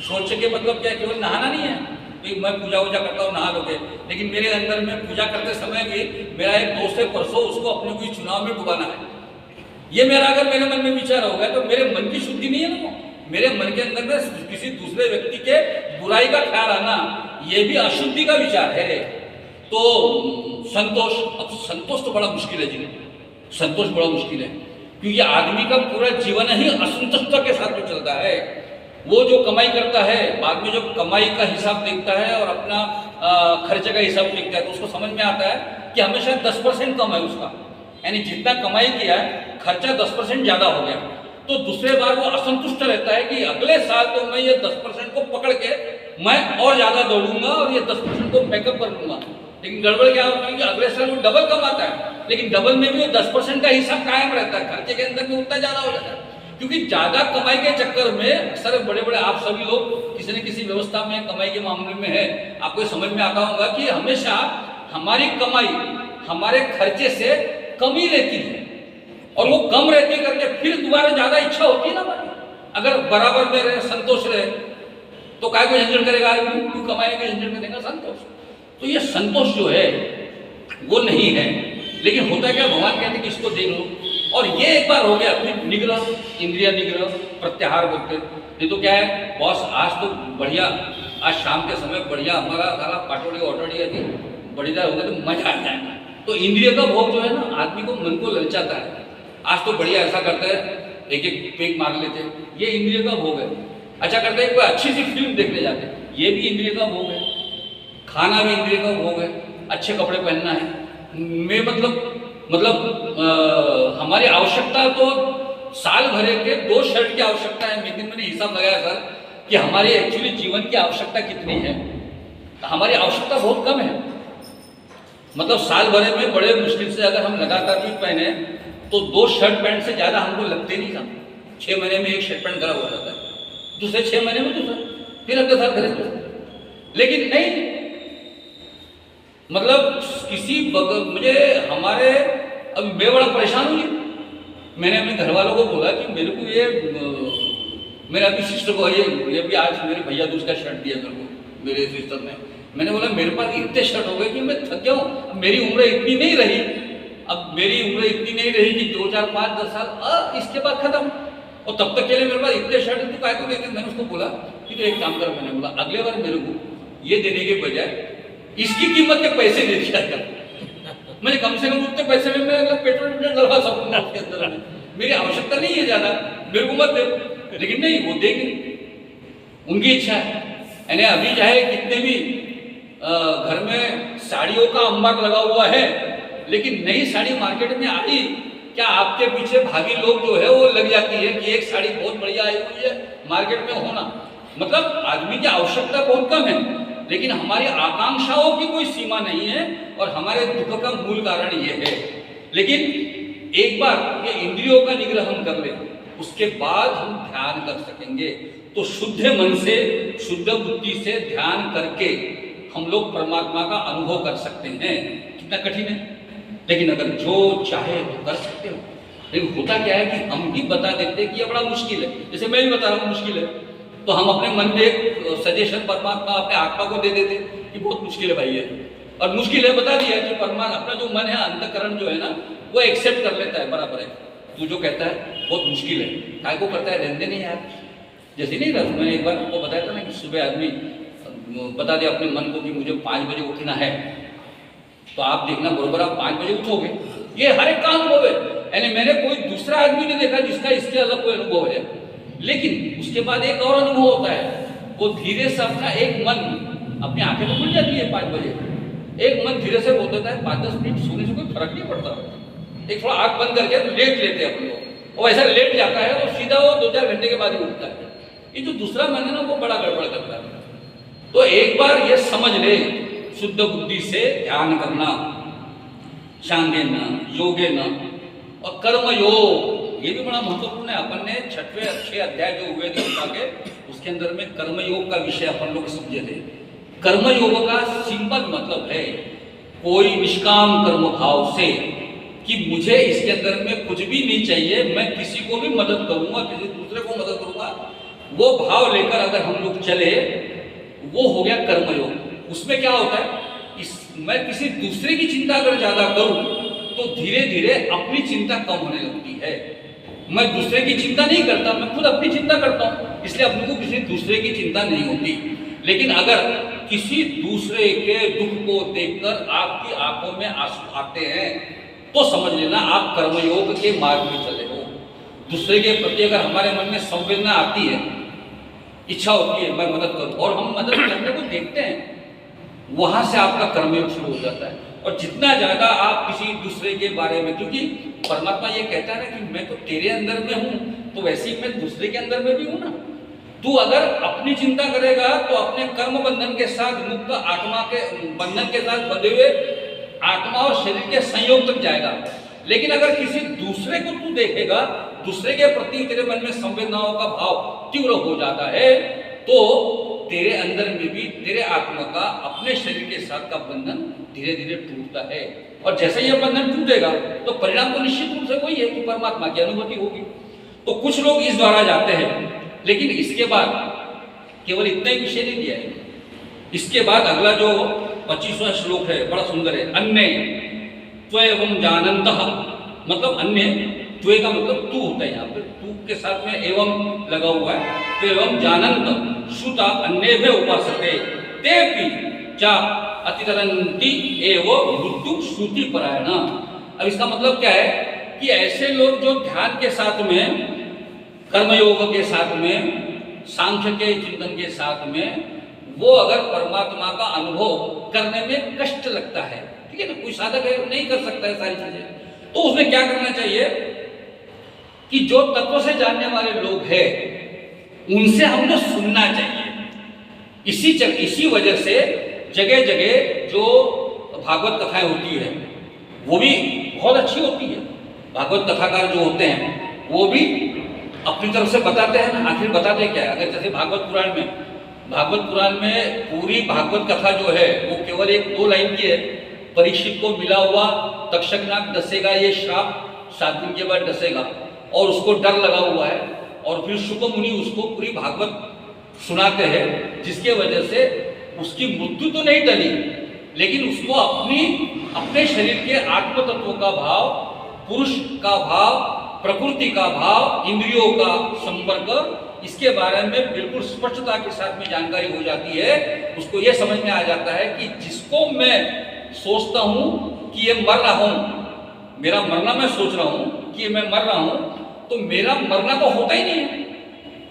शौच के मतलब क्या, केवल नहाना नहीं है, मैं पूजा वूजा करता हूँ नहा लोगे, लेकिन मेरे अंदर में पूजा करते समय भी मेरा एक दोस्त है परसों, उसको अपने कोई चुनाव में डुबाना है। ये मेरा अगर मेरे मन में विचार होगा तो मेरे मन की शुद्धि नहीं है ना, मेरे मन के अंदर में किसी दूसरे व्यक्ति के बुराई का ख्याल आना, ये भी अशुद्धि का विचार है। तो संतोष, अब संतोष तो बड़ा मुश्किल है जी, संतोष बड़ा मुश्किल है, क्योंकि आदमी का पूरा जीवन ही असंतुष्टता के साथ में चलता है। वो जो कमाई करता है, बाद में जो कमाई का हिसाब देखता है और अपना खर्चे का हिसाब देखता है, तो उसको समझ में आता है कि हमेशा 10% कम है उसका, यानी जितना कमाई किया है खर्चा 10% ज़्यादा हो गया। तो दूसरे बार वो असंतुष्ट रहता है कि अगले साल तो मैं ये 10% को पकड़ के मैं और ज़्यादा दौड़ूंगा और ये 10% को बैकअप कर लूँगा। लेकिन गड़बड़ क्या होती है कि अगले साल वो डबल कमाता है, लेकिन डबल में भी वो 10% का हिसाब कायम रहता है, खर्चे के अंदर भी उतना ज़्यादा हो जाता है। क्योंकि ज़्यादा कमाई के चक्कर में अक्सर बड़े बड़े आप सभी लोग किसी न किसी व्यवस्था में कमाई के मामले में है, आपको समझ में आता होगा कि हमेशा हमारी कमाई हमारे खर्चे से कम ही रहती है, और वो कम रहती करके फिर दोबारा ज़्यादा इच्छा होती है ना हमारी। अगर बराबर में रहे, संतोष रहे, तो काय को झंझट करेगा आदमी, क्यों कमाने का झंझट करेगा, संतोष। तो ये संतोष जो है वो नहीं है। लेकिन होता क्या, भगवान कहते कि इसको देख लो, और ये एक बार हो गया, फिर निग्रह, इंद्रिय निग्रह, प्रत्याहार बोलते। नहीं तो क्या है बॉस, आज तो बढ़िया, आज शाम के समय बढ़िया हमारा सारा पाटोड़ी ऑटोड़ी थी, बढ़िया होगा तो मजा आ जाएगा। तो इंद्रिय का भोग जो है ना, आदमी को मन को ललचाता है, आज तो बढ़िया ऐसा करते हैं, एक एक पेक मार लेते हैं, ये इंद्रिय का भोग है। अच्छा करते हैं, कोई अच्छी सी फिल्म देखने जाते हैं, ये भी इंद्रिय का भोग है। खाना भी इंद्रिय का भोग है, अच्छे कपड़े पहनना है, मैं मतलब हमारी आवश्यकता तो साल भरे के 2 शर्ट की आवश्यकता है, लेकिन मैंने हिसाब लगाया सर कि हमारी एक्चुअली जीवन की आवश्यकता कितनी है। हमारी आवश्यकता बहुत कम है, मतलब साल भरे में बड़े मुश्किल से अगर हम लगातार भी पहने तो 2 शर्ट पैंट से ज़्यादा हमको लगते नहीं था। 6 महीने में एक शर्ट पैंट खराब हो जाता है, दूसरे 6 महीने में दूसरा, फिर अगले साल खरीद। लेकिन नहीं, मतलब किसी मुझे हमारे, अभी मैं बड़ा परेशान हूँ। मैंने अपने घर वालों को बोला कि मेरे को ये, मेरे अभी सिस्टर को ये भी आज मेरे भैया दूज का शर्ट दिया मेरे को, मेरे सिस्टर ने। मैंने बोला मेरे पास इतने शर्ट हो गए कि मैं थक गया हूँ, मेरी उम्र इतनी नहीं रही, अब मेरी उम्र इतनी नहीं रही कि 2, 4, 5, 10 साल इसके बाद खत्म, और तब तक के लिए मेरे पास इतने शर्ट तो काय को देते। मैंने उसको बोला कि तो एक काम कर, मैंने बोला अगले बार मेरे को ये देने के बजाय इसकी कीमत के पैसे दे दिया कर, मुझे कम से कम उतने पैसे में मैं पेट्रोल डलवा सकूंगा उसके अंदर में, मेरी आवश्यकता नहीं है ज़्यादा, मेरे को मत दे। लेकिन नहीं, वो देंगे, उनकी इच्छा है। यानी अभी चाहे कितने भी घर में साड़ियों का अंबार लगा हुआ है, लेकिन नई साड़ी मार्केट में आई क्या आपके पीछे भागी लोग जो है वो लग जाती है कि एक साड़ी बहुत बढ़िया आई हुई है मार्केट में होना, मतलब आदमी की आवश्यकता बहुत कम है, लेकिन हमारी आकांक्षाओं की कोई सीमा नहीं है और हमारे दुख का मूल कारण ये है। लेकिन एक बार ये इंद्रियों का निग्रह हम कर लें, उसके बाद हम ध्यान कर सकेंगे। तो शुद्ध मन से, शुद्ध बुद्धि से ध्यान करके हम लोग परमात्मा का अनुभव कर सकते हैं। कितना कठिन है, लेकिन अगर जो चाहे तो कर सकते हो। लेकिन होता क्या है कि हम भी बता देते हैं कि ये बड़ा मुश्किल है, जैसे मैं भी बता रहा हूँ मुश्किल है, तो हम अपने मन में एक सजेशन परमात्मा अपने आत्मा को दे देते कि बहुत मुश्किल है भाई ये, और मुश्किल है बता दिया कि परमात्मा अपना जो मन है, अंतःकरण जो है ना, वो एक्सेप्ट कर लेता है, बराबर है। तू जो कहता है बहुत मुश्किल है, काय को करता है, रहने नहीं यार। जैसे नहीं रहा, मैंने एक बार आपको बताया था ना कि सुबह आदमी बता दे अपने मन को कि मुझे 5 बजे उठना है, तो आप देखना बरोबर आप 5 बजे उठोगे। ये हर एक का अनुभव है, यानी मैंने कोई दूसरा आदमी नहीं देखा जिसका इसके अलग कोई अनुभव है। लेकिन उसके बाद एक और अनुभव होता है, वो धीरे से अपना एक मन, अपनी आंखें तो खुल जाती है 5 बजे, एक मन धीरे से बोल देता है 5-10 मिनट सोने से कोई फर्क नहीं पड़ता, एक थोड़ा आंख बंद करके तो लेट लेते हैं अपन लोग, और ऐसा लेट जाता है और सीधा वो 2-4 घंटे के बाद ही उठता है। ये जो दूसरा मन है ना, वो बड़ा गड़बड़ करता है। तो एक बार ये समझ ले, शुद्ध बुद्धि से ध्यान करना, सांगेन, योगेन और कर्म योग, ये भी बड़ा महत्वपूर्ण है। अपन ने 6वें अध्याय जो हुए गीता के, उसके अंदर में कर्म योग का विषय अपन लोग समझे थे। कर्म योग का सिंपल मतलब है कोई निष्काम कर्म भाव से, कि मुझे इसके अंदर में कुछ भी नहीं चाहिए, मैं किसी को भी मदद करूंगा, किसी दूसरे को मदद करूंगा, वो भाव लेकर अगर हम लोग चले, वो हो गया कर्मयोग। उसमें क्या होता है, मैं किसी दूसरे की चिंता अगर ज्यादा करूं तो धीरे धीरे अपनी चिंता कम होने लगती है। मैं दूसरे की चिंता नहीं करता, मैं खुद अपनी चिंता करता हूं, इसलिए अपने को किसी दूसरे की चिंता नहीं होती। लेकिन अगर किसी दूसरे के दुख को देखकर आपकी आंखों में आंसू आते हैं, तो समझ लेना आप कर्मयोग के मार्ग में चले हो। दूसरे के प्रति अगर हमारे मन में संवेदना आती है, इच्छा होती है मैं मदद करूं, और हम मदद करने को देखते हैं, वहां से आपका कर्मयोग शुरू हो जाता है। और जितना ज्यादा आप किसी दूसरे के बारे में, क्योंकि परमात्मा ये कहता है ना कि मैं तो तेरे अंदर में हूं, तो वैसे ही मैं दूसरे के अंदर में भी हूं ना। तू अगर अपनी चिंता करेगा तो अपने कर्म बंधन के साथ, मुक्त आत्मा के बंधन के साथ बंधे हुए आत्मा और शरीर के संयोग तक जाएगा। लेकिन अगर किसी दूसरे को तू देखेगा, दूसरे के प्रति तेरे मन में संवेदनाओं का भाव तीव्र हो जाता है, तो तेरे अंदर में भी तेरे आत्मा का अपने शरीर के साथ का बंधन धीरे धीरे टूटता है। और जैसे यह बंधन टूटेगा तो परिणाम तो निश्चित रूप से वही है कि परमात्मा की अनुभूति होगी। तो कुछ लोग इस द्वारा जाते हैं, लेकिन इसके बाद केवल इतना ही विषय नहीं दिया है। इसके बाद अगला जो 25वां श्लोक है बड़ा सुंदर है। अन्य त्वयं जानन्तः, मतलब अन्य, त्वे का मतलब तू होता है, यहाँ पे तू के साथ में एवं लगा हुआ है। त्वयं जानन्त श्रुता अन्येभ्य उपासते तेपि च अतितरन्ति एव मृत्यु श्रुति परायण। अब इसका मतलब क्या है कि ऐसे लोग जो ध्यान के साथ में, कर्मयोग के साथ में, सांख्य के चिंतन के साथ में, वो अगर परमात्मा का अनुभव करने में कष्ट लगता है, ठीक है ना, कोई साधक है नहीं कर सकता है सारी चीजें, तो उसमें क्या करना चाहिए कि जो तत्व से जानने वाले लोग हैं उनसे हमने सुनना चाहिए। इसी वजह से जगह जगह जो भागवत कथाएं होती है वो भी बहुत अच्छी होती है। भागवत कथाकार जो होते हैं वो भी अपनी तरफ से बताते हैं ना। आखिर बताते क्या है, अगर जैसे भागवत पुराण में पूरी भागवत कथा जो है वो केवल 1-2 लाइन की है। परीक्षित को मिला हुआ तक्षकनाग डसेगा, ये श्राप 7 दिन के बाद डसेगा, और उसको डर लगा हुआ है, और फिर शुक मुनि उसको पूरी भागवत सुनाते हैं, जिसके वजह से उसकी मृत्यु तो नहीं टली, लेकिन उसको अपने शरीर के आत्म तत्व का भाव, पुरुष का भाव, प्रकृति का भाव, इंद्रियों का संपर्क, इसके बारे में बिल्कुल स्पष्टता के साथ में जानकारी हो जाती है। उसको यह समझ में आ जाता है कि जिसको मैं सोचता हूं कि ये मर रहा हूं, मेरा मरना मैं सोच रहा हूं कि मैं मर रहा हूं, तो मेरा मरना तो होता ही नहीं है।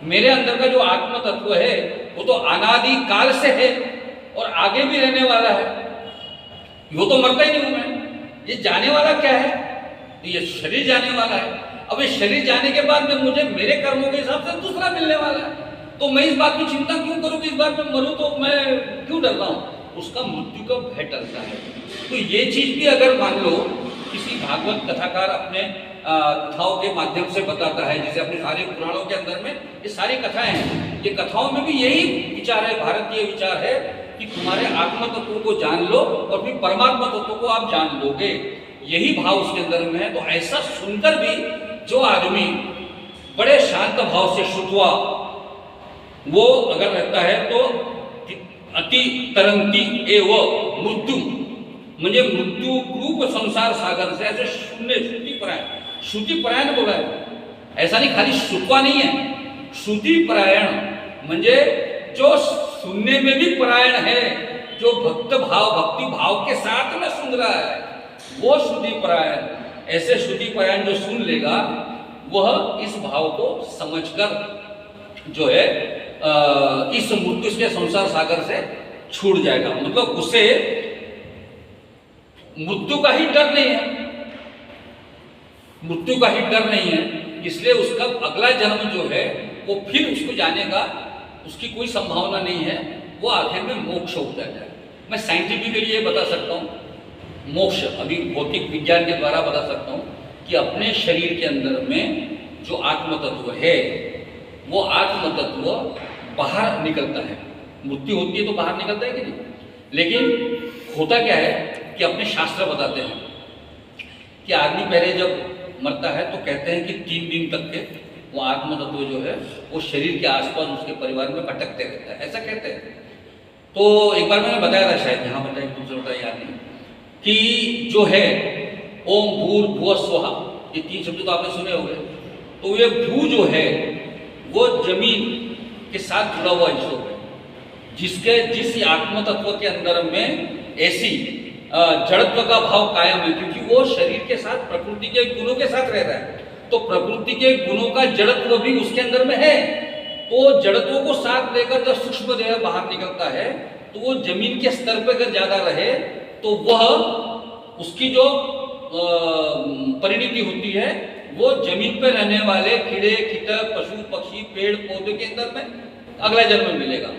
मेरे अंदर का जो आत्म तत्व है वो तो अनादि काल से है और आगे भी रहने वाला है, वो तो मरता ही नहीं हूं मैं। ये जाने वाला क्या है? तो ये शरीर जाने वाला है। अब इस शरीर जाने के बाद में मुझे मेरे कर्मों के हिसाब से दूसरा मिलने वाला है, तो मैं इस बात की चिंता क्यों करूं कि इस बार मैं मरूं, तो मैं क्यों डर रहा हूं? उसका मृत्यु का भय टलता है। तो ये चीज भी अगर मान लो किसी भागवत कथाकार अपने कथाओं के माध्यम से बताता है, जैसे अपने सारे पुराणों के अंदर में ये सारी कथाएं हैं, ये कथाओं में भी यही विचार है, भारतीय विचार है कि तुम्हारे आत्म तत्व को जान लो और फिर परमात्मा तत्व को आप जान लोगे, यही भाव उसके अंदर में है। तो ऐसा सुनकर भी जो आदमी बड़े शांत भाव से श्रुत्वा वो अगर रहता है तो अति तरंती एव मृत्यु, म्हणजे मृत्यू रूप संसार सागर से ऐसे शून्य श्रुति परायण बोला है। ऐसा नहीं खाली श्रुत्वा नहीं है, श्रुति परायण म्हणजे जो सुनने में भी परायण है, जो भक्ति भाव के साथ में सुन रहा है वो श्रुति परायण। ऐसे श्रुति परायण जो सुन लेगा वह इस भाव को समझकर जो है इस मृत्यु के संसार सागर से छूट जाएगा। मतलब उसे मृत्यु का ही डर नहीं है, मृत्यु का ही डर नहीं है, इसलिए उसका अगला जन्म जो है वो फिर उसको जाने का उसकी कोई संभावना नहीं है, वो आखिर में मोक्ष हो जाएगा। मैं साइंटिफिकली ये बता सकता हूँ, मोक्ष अभी भौतिक विज्ञान के द्वारा बता सकता हूँ कि अपने शरीर के अंदर में जो आत्म तत्व है वो आत्म तत्व बाहर निकलता है। मृत्यु होती है तो बाहर निकलता है कि नहीं, लेकिन होता क्या है कि अपने शास्त्र बताते हैं कि आदमी पहले जब मरता है तो कहते हैं कि 3 दिन तक के वो आत्म तत्व जो है वो शरीर के आसपास उसके परिवार में भटकते रहता है, ऐसा कहते हैं। तो एक बार मैंने बताया था, शायद यहाँ बताया, दूसरा याद नहीं, कि जो है ओम भूर भुव स्वहा, ये 3 शब्द तो आपने सुने होंगे। तो ये भू जो है वो जमीन के साथ जुड़ा हुआ ईश्वर है, जिस आत्म तत्व के अंदर में ऐसी जड़त्व का भाव कायम है, क्योंकि वो शरीर के साथ प्रकृति के गुणों के साथ रह रहा है, तो प्रकृति के गुणों का जड़त्व भी उसके अंदर में है। तो जड़त्व को साथ लेकर जब सूक्ष्म देह बाहर निकलता है तो वो जमीन के स्तर पर अगर ज्यादा रहे तो वह उसकी जो परिणति होती है वो जमीन पर रहने वाले कीड़े कीटक पशु पक्षी पेड़ पौधे के अंदर में अगला जन्म मिलेगा।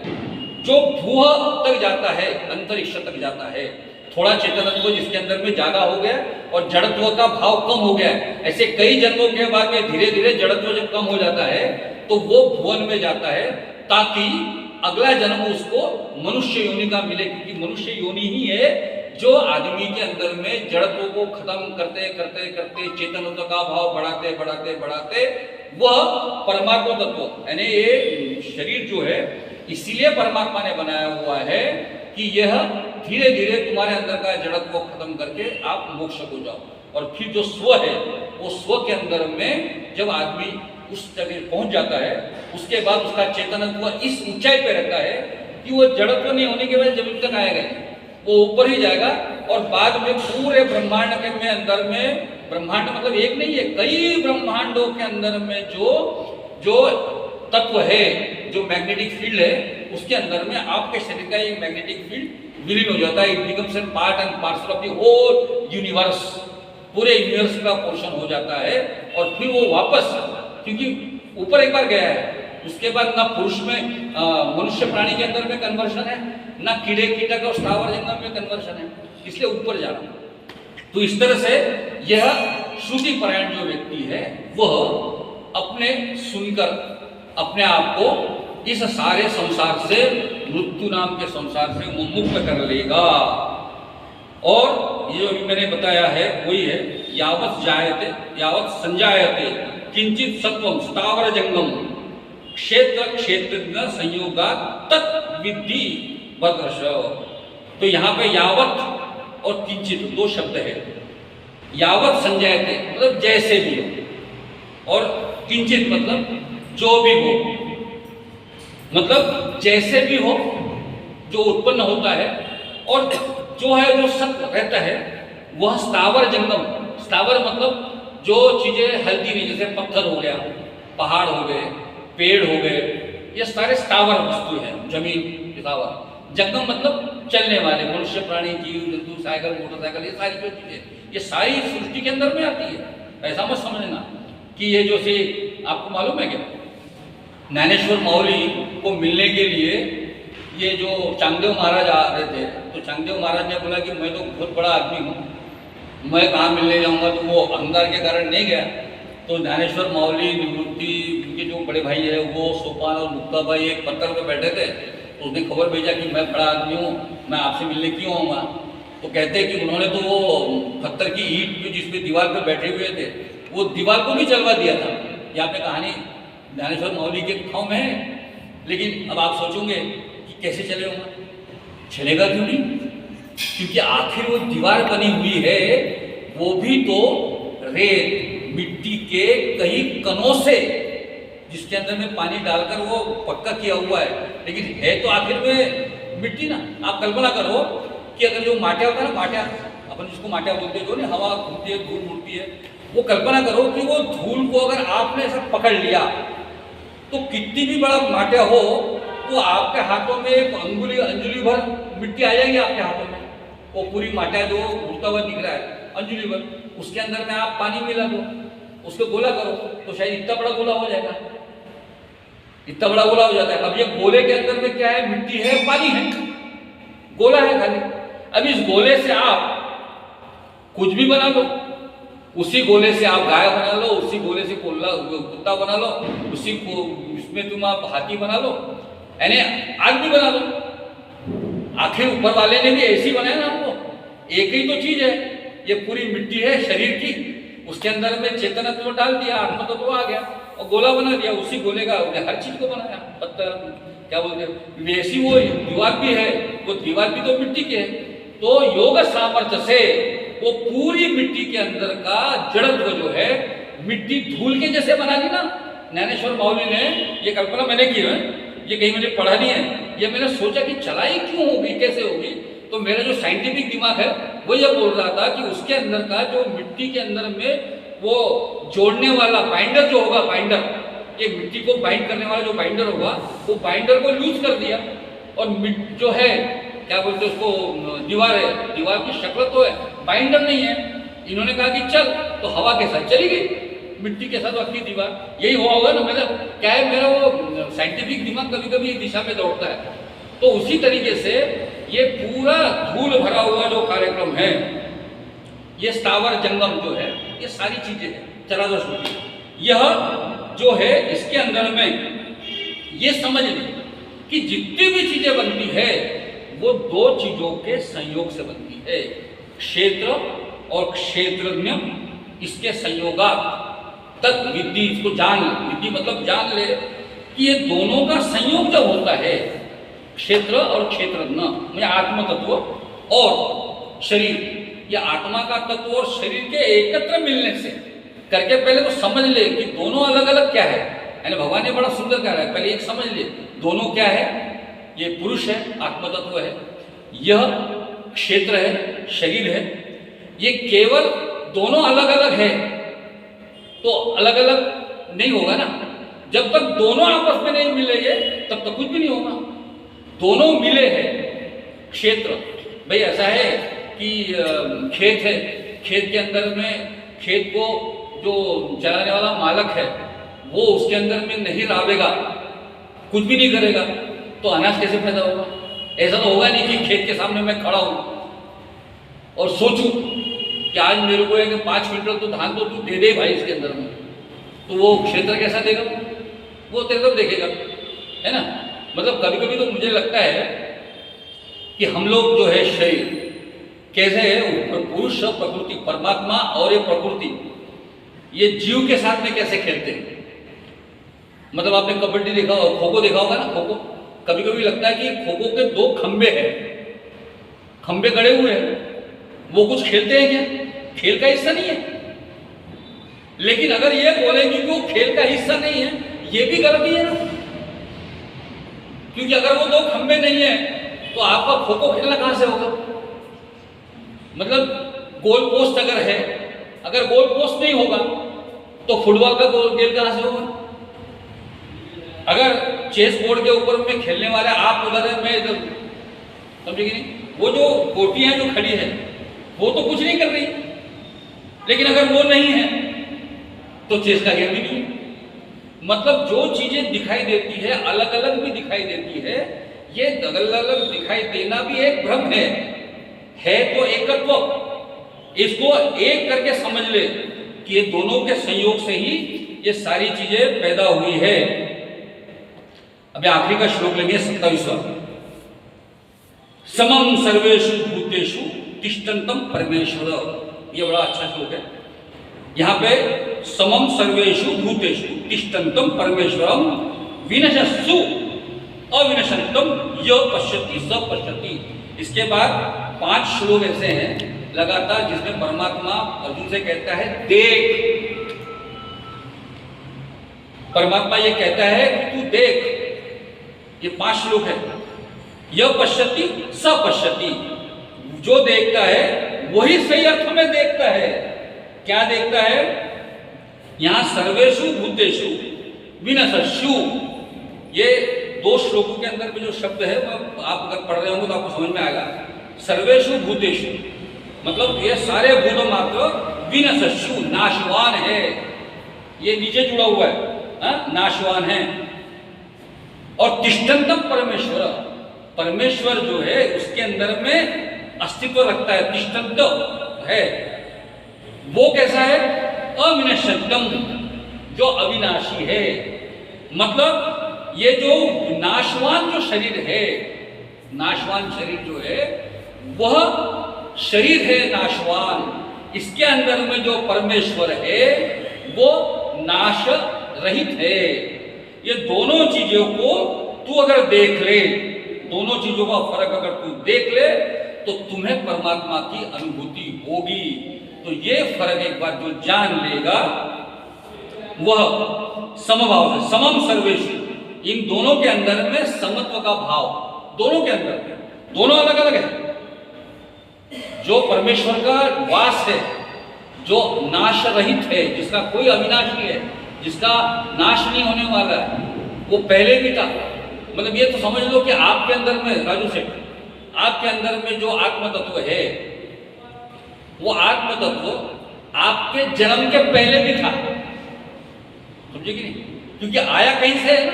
जो भूह तक जाता है, अंतरिक्ष तक जाता है, थोड़ा चेतनत्व जिसके अंदर में ज्यादा हो गया और जड़त्व का भाव कम हो गया, ऐसे कई जन्मों के बाद में धीरे धीरे जड़त्व जब कम हो जाता है तो वो भुवन में जाता है, ताकि अगला जन्म उसको मनुष्य योनि का मिले, क्योंकि मनुष्य योनि ही है जो आदमी के अंदर में जड़त्व को खत्म करते करते करते चेतनत्व का भाव बढ़ाते बढ़ाते बढ़ाते वह परमात्मा तत्व, यानी ये शरीर जो है इसीलिए परमात्मा ने बनाया हुआ है कि यह धीरे धीरे तुम्हारे अंदर का जड़त्व को खत्म करके आप मोक्ष को जाओ। और फिर जो स्व है वो स्व के अंदर में जब आदमी उस जगह पहुंच जाता है उसके बाद उसका चेतनत्व इस ऊंचाई पे रहता है कि वो जड़त्व नहीं होने के बाद जमीन तक आएगा, वो ऊपर ही जाएगा। और बाद में पूरे ब्रह्मांड के में अंदर में, ब्रह्मांड मतलब एक नहीं है, कई ब्रह्मांडों के अंदर में जो तत्व है, जो मैग्नेटिक फील्ड है, उसके अंदर में आपके शरीर का एक मैग्नेटिक फील्ड विलीन हो जाता है। It becomes an part and parcel of the whole universe, पूरे यूनिवर्स का पोर्शन हो जाता है। और फिर वो वापस, क्योंकि ऊपर एक बार गया है, उसके बाद ना पुरुष में मनुष्य प्राणी के अंदर में कन्वर्शन है, ना कीड़े कीटक और स्थावर जंगम में कन्वर्शन है, इसलिए ऊपर जाना। तो इस तरह से यह श्रुति परायण जो व्यक्ति है वह अपने सुनकर अपने आप को इस सारे संसार से, मृत्यु नाम के संसार से मुक्त कर लेगा। और ये जो मैंने बताया है वही है, यावत जायते यावत संजायते किंचित सत्वम स्थावर जंगम क्षेत्र क्षेत्र संयोगा तत् विद्धि बदर्श। तो यहाँ पे यावत और किंचित 2 शब्द है। यावत संजायते मतलब जैसे भी हो, और किंचित मतलब जो भी हो, मतलब जैसे भी हो जो उत्पन्न होता है, और जो है जो सत्य रहता है वह स्थावर जंगम। स्थावर मतलब जो चीजें हल्दी नहीं, जैसे पत्थर हो गया, पहाड़ हो गए, पेड़ हो गए, ये सारे स्थावर वस्तु हैं, जमीन स्थावर। जंगम मतलब चलने वाले, मनुष्य प्राणी जीव जंतु साइकिल मोटरसाइकिल, ये सारी जो चीजें ये सारी सृष्टि के अंदर में आती है। ऐसा मत समझना कि ये जो से आपको मालूम है क्या, ज्ञानेश्वर माउली को मिलने के लिए ये जो चांगदेव महाराज आ रहे थे, तो चांगदेव महाराज ने बोला कि मैं तो बहुत बड़ा आदमी हूँ, मैं कहाँ मिलने जाऊँगा, तो वो अहंकार के कारण नहीं गया। तो ज्ञानेश्वर माउली, निवृत्ति, उनके जो बड़े भाई है वो सोपान और मुक्ता भाई एक पत्थर पे बैठे थे, तो उसने खबर भेजा कि मैं बड़ा आदमी हूँ, मैं आपसे मिलने क्यों आऊँगा। तो कहते हैं कि उन्होंने तो वो पत्थर की ईंट जिसपे दीवार पर बैठे हुए थे, वो दीवार को भी चलवा दिया था। यहाँ पे कहानी ज्ञानेश्वर माउली के कथाओं में है। लेकिन अब आप सोचोगे कि कैसे चले होगा, चलेगा क्यों नहीं, क्योंकि आखिर वो दीवार बनी हुई है वो भी तो रेत मिट्टी के कई कणों से, जिसके अंदर में पानी डालकर वो पक्का किया हुआ है, लेकिन है तो आखिर में मिट्टी ना। आप कल्पना करो कि अगर जो माटिया होता है ना, माटिया अपन जिसको माटिया बोलते हैं, जो नहीं हवा घूमती है, धूल उड़ती है, वो कल्पना करो कि वो धूल को अगर आपने ऐसा पकड़ लिया तो कितनी भी बड़ा माटिया हो तो आपके हाथों में एक अंजुली भर मिट्टी आ जाएगी आपके हाथों में। वो पूरी माटिया जो उड़ता हुआ दिख रहा है अंजुली भर, उसके अंदर में आप पानी मिला दो, उसको गोला करो तो शायद इतना बड़ा गोला हो जाएगा, इतना बड़ा गोला हो जाता है। अब ये गोले के अंदर में क्या है, मिट्टी है, पानी है, गोला है खाली। अब इस गोले से आप कुछ भी बना लो, उसी गोले से आप गाय बना लो, उसी गोले से कुत्ता बना लो, उसी को इसमें तुम आप हाथी बना लो, यानी आग भी बना लो। आखिर ऊपर वाले ने भी ऐसी बनाया ना हमको, एक ही तो चीज है, ये पूरी मिट्टी है शरीर की, उसके अंदर में चेतनत्व डाल दिया, आत्मा तत्व आ गया और गोला बना दिया, उसी गोले का हर चीज को बनाया, पत्थर क्या बोलते हैं, वैसी वो दीवार भी है, वो दीवार भी तो मिट्टी की है। तो योग सामर्थ्य से वो पूरी मिट्टी के अंदर का जड़त्व जो है मिट्टी धूल के जैसे बना दी ना। ज्ञानेश्वर माउली ने ये कल्पना मैंने की है, ये कहीं मुझे पढ़ा नहीं है, ये मैंने सोचा कि चलाई क्यों होगी, कैसे होगी। तो मेरा जो साइंटिफिक दिमाग है वो ये बोल रहा था कि उसके अंदर का जो मिट्टी के अंदर में वो जोड़ने वाला बाइंडर जो होगा, बाइंडर, ये मिट्टी को बाइंड करने वाला जो बाइंडर होगा, वो बाइंडर को लूज कर दिया और जो है क्या बोलते उसको, दीवार है, दीवार की शक्ल तो है, बाइंडर नहीं है। इन्होंने कहा कि चल, तो हवा के साथ चली गई, मिट्टी के साथ आपकी दीवार, यही हुआ होगा ना। मतलब क्या है, मेरा वो साइंटिफिक दिमाग कभी कभी दिशा में दौड़ता है। तो उसी तरीके से ये पूरा धूल भरा हुआ जो कार्यक्रम है, ये स्थावर जंगम जो है, ये सारी चीजें हैं चराचर सृष्टि, यह जो है इसके अंदर में ये समझ लें कि जितनी भी चीजें बनती है वो दो चीजों के संयोग से बनती है, क्षेत्र और क्षेत्रज्ञ, इसके संयोगात तत् विद्धि, इसको जान, विद्धि मतलब जान ले कि ये दोनों का संयोग जब होता है, क्षेत्र और क्षेत्रज्ञ में आत्म तत्व और शरीर, या आत्मा का तत्व और शरीर के एकत्र मिलने से करके पहले तो समझ ले कि दोनों अलग अलग क्या है। यानी भगवान ने बड़ा सुंदर कहा है, पहले एक समझ ले दोनों क्या है, ये पुरुष है, आत्म तत्व है, यह क्षेत्र है, शरीर है। ये केवल दोनों अलग अलग है तो अलग अलग नहीं होगा ना। जब तक दोनों आपस में नहीं मिलेंगे तब तक कुछ भी नहीं होगा। दोनों मिले हैं, क्षेत्र भाई ऐसा है कि खेत है, खेत के अंदर में खेत को जो चलाने वाला मालक है वो उसके अंदर में नहीं रावेगा, कुछ भी नहीं करेगा, तो अनाज कैसे पैदा होगा। ऐसा तो होगा नहीं कि खेत के सामने मैं खड़ा हूं और सोचूं कि आज मेरे को 5 क्विंटल तो धान तो तू दे दे भाई इसके अंदर में, तो वो क्षेत्र कैसा देगा, वो तेरे तरफ देखेगा, है ना। मतलब कभी कभी तो मुझे लगता है कि हम लोग जो है शरीर कैसे है, पुरुष प्रकृति, परमात्मा और ये प्रकृति, ये जीव के साथ में कैसे खेलते हैं। मतलब आपने कबड्डी देखा और खो खो देखा होगा ना, खो खो कभी कभी लगता है कि खो खो के 2 खंबे हैं, खंबे गड़े हुए हैं, वो कुछ खेलते हैं क्या, खेल का हिस्सा नहीं है। लेकिन अगर ये बोलेंगे कि वो खेल का हिस्सा नहीं है, ये भी गलती है ना, क्योंकि अगर वो 2 खंबे नहीं है तो आपका खो खो खेलना कहां से होगा। मतलब गोल पोस्ट अगर है, अगर गोल पोस्ट नहीं होगा तो फुटबॉल का गोल खेल कहां से होगा। अगर चेस बोर्ड के ऊपर में खेलने वाले आप उधर है, मैं इधर, समझे कि नहीं, वो जो गोटियां जो खड़ी है वो तो कुछ नहीं कर रही, लेकिन अगर वो नहीं है तो चेष्टा ज्ञान भी नहीं है। मतलब जो चीजें दिखाई देती है अलग अलग भी दिखाई देती है, ये अलग अलग दिखाई देना भी एक भ्रम है तो एकत्व। इसको एक करके समझ ले कि ये दोनों के संयोग से ही ये सारी चीजें पैदा हुई है। अभी आखिरी का श्लोक लेंगे 27वां। समम सर्वेषु भूतेषु तिष्ठन्तम परमेश्वर। ये बड़ा अच्छा श्लोक है। यहाँ पे समम सर्वेषु भूतेषु तिष्ठन्तम परमेश्वरम विनश्यसु अविनश्यन्तम य पश्यति स पश्यति। इसके बाद 5 श्लोक ऐसे हैं लगातार जिसमें परमात्मा अर्जुन से कहता है देख। परमात्मा ये कहता है कि तू देख। ये 5 श्लोक है। य पश्यति स पश्यति। जो देखता है वही सही अर्थ में देखता है। क्या देखता है? यहां सर्वेषु भूतेषु विनश्यसु, ये 2 श्लोकों के अंदर में जो शब्द है वो आप अगर पढ़ रहे होंगे तो आपको समझ में आएगा। सर्वेषु भूतेषु मतलब ये सारे भूतों मात्र विनश्यसु नाशवान है। ये नीचे जुड़ा हुआ है, नाशवान है। और तिष्ठन्तम परमेश्वर, परमेश्वर जो है उसके अंदर में अस्तित्व रखता है, तिष्ठन्त है। वो कैसा है? अविनश्यन्तम, जो अविनाशी है। मतलब ये जो नाशवान जो शरीर है, नाशवान शरीर जो है वह शरीर है नाशवान। इसके अंदर में जो परमेश्वर है वो नाश रहित है। ये दोनों चीजों को तू अगर देख ले, दोनों चीजों का फर्क अगर तू देख ले तो तुम्हें परमात्मा की अनुभूति होगी। तो ये फर्क एक बार जो जान लेगा वह समभाव है। समम सर्वेषु, इन दोनों के अंदर में समत्व का भाव, दोनों के अंदर, दोनों अलग अलग है। जो परमेश्वर का वास है, जो नाश रहित है, जिसका कोई अविनाशी है, जिसका नाश नहीं होने वाला है, वो पहले भी था। मतलब ये तो समझ लो कि आपके अंदर में, राजू सेठ, आपके अंदर में जो आत्म तत्व है वो आत्म तत्व आपके जन्म के पहले भी था। समझे कि नहीं? क्योंकि आया कहीं से है ना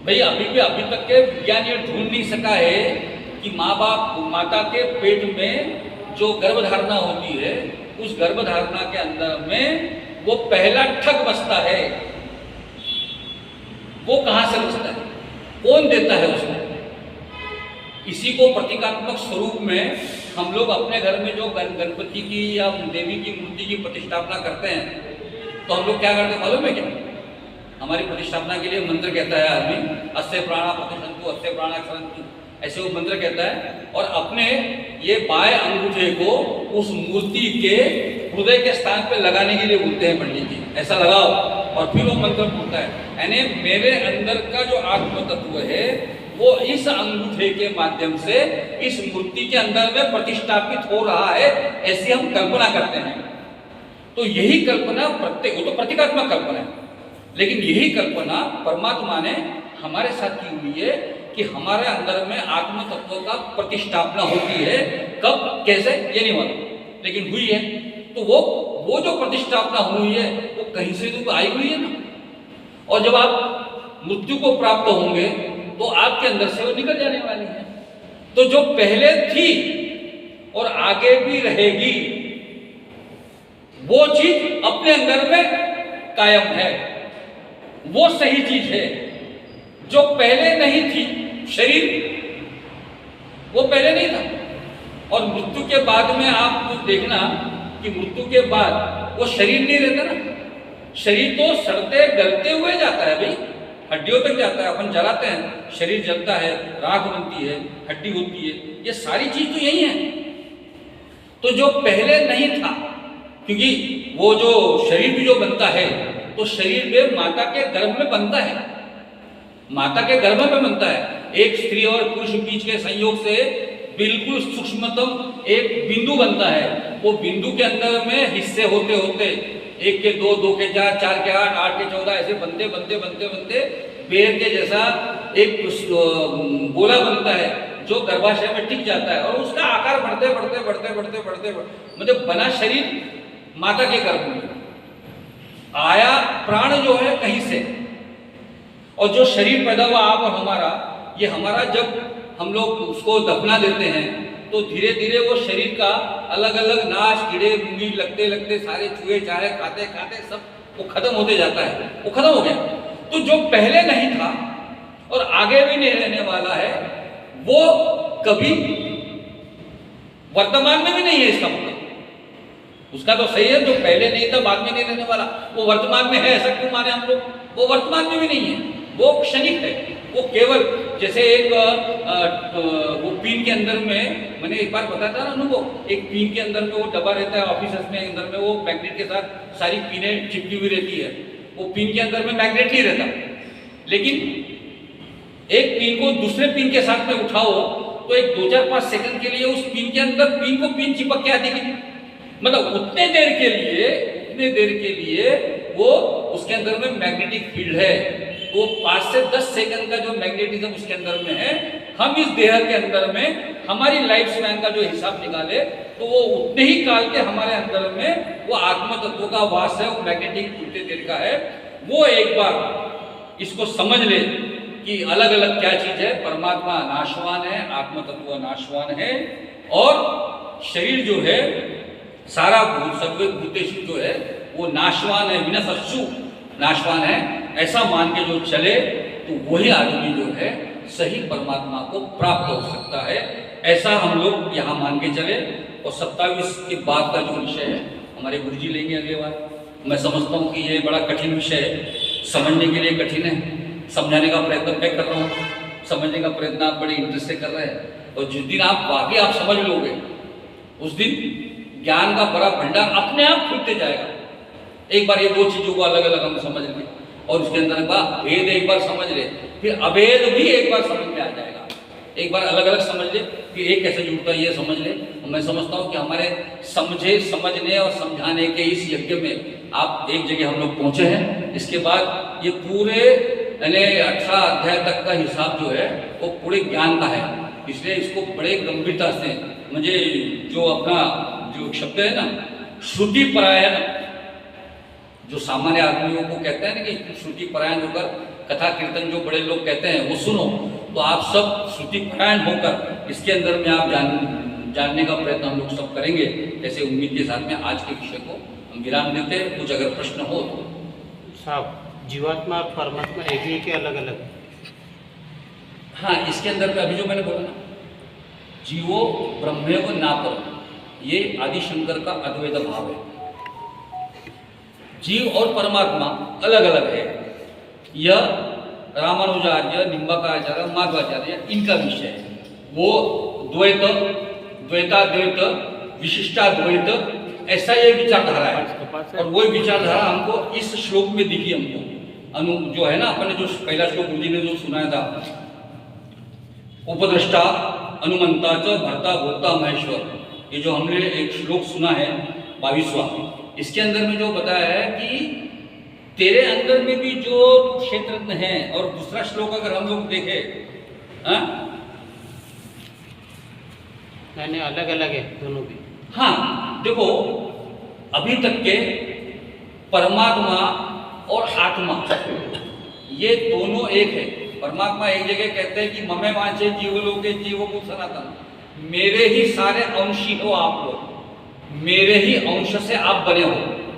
भाई। अभी तक के विज्ञान ये ढूंढ नहीं सका है कि माता के पेट में जो गर्भधारणा होती है उस गर्भधारणा के अंदर में वो पहला ठग बसता है। वो कहां से बसता है? कौन देता है उसको? इसी को प्रतीकात्मक स्वरूप में हम लोग अपने घर में जो गणपति की या देवी की मूर्ति की प्रतिष्ठापना करते हैं तो हम लोग क्या करते हैं मालूम है क्या? हमारी प्रतिष्ठापना के लिए मंत्र कहता है आदमी, अस्य प्राणा प्रतिशंतु अस्य प्राणा क्षरंतु, ऐसे वो मंत्र कहता है। और अपने ये बाएं अंगूठे को उस मूर्ति के हृदय के स्थान पे लगाने के लिए बोलते हैं पंडित जी, ऐसा लगाओ, और फिर वो मंत्र बोलता है। यानी मेरे अंदर का जो आत्म तत्व है वो इस अंगूठे के माध्यम से इस मूर्ति के अंदर में प्रतिष्ठापित हो रहा है, ऐसी हम कल्पना करते हैं। तो यही कल्पना प्रत्येक, वो तो प्रतीकात्मक कल्पना है, लेकिन यही कल्पना परमात्मा ने हमारे साथ की हुई है कि हमारे अंदर में आत्म तत्व का प्रतिष्ठापना होती है। कब, कैसे, ये नहीं मालूम, लेकिन हुई है। तो वो जो प्रतिष्ठापना हुई है वो कहीं से तो आई हुई है ना। और जब आप मृत्यु को प्राप्त होंगे तो आपके अंदर से वो निकल जाने वाली है। तो जो पहले थी और आगे भी रहेगी वो चीज अपने अंदर में कायम है, वो सही चीज है। जो पहले नहीं थी, शरीर, वो पहले नहीं था। और मृत्यु के बाद में आप देखना कि मृत्यु के बाद वो शरीर नहीं रहता ना। शरीर तो सड़ते गलते हुए जाता है भाई, हड्डियों तक जाता है, अपन जलाते हैं, शरीर जलता है, राख बनती है, हड्डी होती है, ये सारी चीज तो यही है। तो जो पहले नहीं था, क्योंकि वो जो शरीर भी जो बनता है तो शरीर में माता के गर्भ में बनता है, माता के गर्भ में बनता है। एक स्त्री और पुरुष बीच के संयोग से बिल्कुल सूक्ष्मतम एक बिंदु बनता है। वो बिंदु के अंदर में हिस्से होते होते 1 के 2, 2 के 4, 4 के 8, 8 के 14 ऐसे बनते बनते बनते बनते बेर के जैसा एक गोला बनता है। जो गर्भाशय में टिक जाता है और उसका आकार बढ़ते मतलब बना शरीर माता के गर्भ में, आया प्राण जो है कहीं से, और जो शरीर पैदा हुआ आप और हमारा, ये हमारा जब हम लोग उसको दफना देते हैं तो धीरे धीरे वो शरीर का अलग अलग नाश, कीड़े मुंगी लगते सारे चूहे चाहे खाते सब वो खत्म होते जाता है, वो खत्म हो गया। तो जो पहले नहीं था और आगे भी नहीं रहने वाला है वो कभी वर्तमान में भी नहीं है, इसका मतलब उसका तो सही है, जो पहले नहीं था बाद में नहीं रहने वाला वो वर्तमान में है, ऐसा क्यों माने हम लोग? वो वर्तमान में भी नहीं है, वो क्षणिक है। वो केवल जैसे एक वो पिन के अंदर में, मैंने एक बार बताया था ना अनुभव, एक पिन के अंदर में वो डब्बा रहता है ऑफिस में, अंदर में वो मैग्नेट के साथ सारी पिनें चिपकी हुई रहती है, वो पिन के अंदर में मैग्नेट नहीं रहता, लेकिन एक पिन को दूसरे पिन के साथ में उठाओ तो एक 2-4-5 सेकंड के लिए उस पिन के अंदर पिन चिपक के आती है, मतलब उतने देर के लिए वो उसके अंदर में मैग्नेटिक फील्ड है। वो 5 से 10 सेकंड का जो मैग्नेटिज्म उसके अंदर में है, हम इस देह के अंदर में हमारी लाइफ स्पैन का जो हिसाब निकाले तो वो उतने ही काल के हमारे अंदर में वो आत्म तत्व का वास है, वो मैग्नेटिक उतने देर का है। वो एक बार इसको समझ ले कि अलग अलग क्या चीज है, परमात्मा नाशवान है, आत्म तत्व नाशवान है, और शरीर जो है सारा सर्वे भूतेषु जो है वो नाशवान है, विनश्यु नाशवान है, ऐसा मान के जो चले तो वही आदमी जो है सही परमात्मा को प्राप्त हो सकता है, ऐसा हम लोग यहाँ मान के चले। और 27 के बाद का जो विषय है हमारे गुरु जी लेंगे अगली बार। मैं समझता हूँ कि ये बड़ा कठिन विषय है, समझने के लिए कठिन है, समझाने का प्रयत्न मैं कर रहा हूँ, समझने का प्रयत्न आप बड़े इंटरेस्ट से कर रहे हैं, और जिस दिन आप वाकई आप समझ लोगे उस दिन ज्ञान का बड़ा भंडार अपने आप खुलते जाएगा। एक बार ये दो चीजों को अलग अलग हम समझ लें और उसके अंदर का भेद एक बार समझ ले, फिर अभेद भी एक बार समझ में आ जाएगा। एक बार अलग अलग समझ ले फिर एक कैसे जुड़ता है ये समझ ले। मैं समझता हूँ कि हमारे समझने और समझाने के इस यज्ञ में आप एक जगह हम लोग पहुंचे हैं। इसके बाद ये पूरे 18 अध्याय तक का हिसाब जो है वो पूरे ज्ञान का है, इसलिए इसको बड़े गंभीरता से, मुझे जो अपना जो शब्द है ना श्रुति परायण, जो सामान्य आदमियों को कहते हैं ना कि श्रुति परायण होकर कथा कीर्तन जो बड़े लोग कहते हैं वो सुनो, तो आप सब श्रुति परायण होकर इसके अंदर में आप जानने का प्रयत्न हम लोग सब करेंगे। ऐसे उम्मीद के साथ में आज के विषय को हम विराम देते हैं। कुछ अगर प्रश्न हो तो। साहब, जीवात्मा और परमात्मा एक ही के अलग अलग? हाँ, इसके अंदर में अभी जो मैंने बोला ना, जीवो ब्रह्मेव ना पर, ये आदि शंकर का अद्वैत भाव है। जीव और परमात्मा अलग अलग है, यह रामानुजाचार्य, निम्बकाचार्य, माध्वाचार्य इनका विषय है। वो द्वैत, द्वैताद्वैत, विशिष्टाद्वैत, ऐसा ये विचारधारा है, और वही विचारधारा हमको इस श्लोक में दिखी। हमको जो है ना, अपने जो पहला श्लोक गुरु जी ने जो सुनाया था, उपद्रष्टा अनुमंता च भर्ता भोक्ता महेश्वर, ये जो हमने एक श्लोक सुना है 22वां, इसके अंदर में जो बताया है कि तेरे अंदर में भी जो क्षेत्र है, और दूसरा श्लोक अगर हम लोग देखें, यानी अलग अलग है दोनों भी। हाँ देखो, अभी तक के परमात्मा और आत्मा ये दोनों एक है। परमात्मा एक जगह कहते हैं कि ममे वांछे जीवलोके जीव को सनातन, मेरे ही सारे अंशी हो आप लोग, मेरे ही अंश से आप बने हो,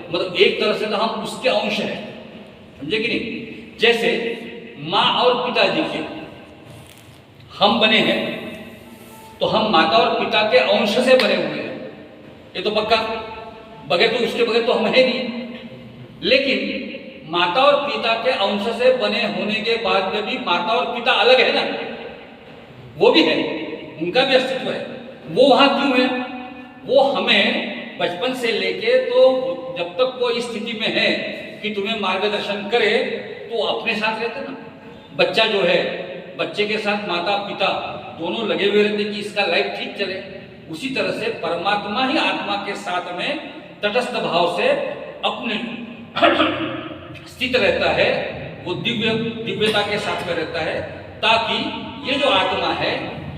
मतलब एक तरह से तो हम उसके अंश हैं, समझे कि नहीं? जैसे माँ और पिताजी के हम बने हैं, तो हम माता और पिता के अंश से बने हुए हैं, ये तो पक्का, बगैर तो उसके बगैर तो हम है नहीं। लेकिन माता और पिता के अंश से बने होने के बाद में भी माता और पिता अलग है ना, वो भी है, उनका भी अस्तित्व है। वो वहां क्यों है? वो हमें बचपन से लेके तो जब तक वो इस स्थिति में है कि तुम्हें मार्गदर्शन करे, तो अपने साथ रहते ना। बच्चा जो है, बच्चे के साथ माता पिता दोनों लगे हुए रहते कि इसका लाइफ ठीक चले। उसी तरह से परमात्मा ही आत्मा के साथ में तटस्थ भाव से अपने स्थित रहता है, वो दिव्यता के साथ में रहता है, ताकि ये जो आत्मा है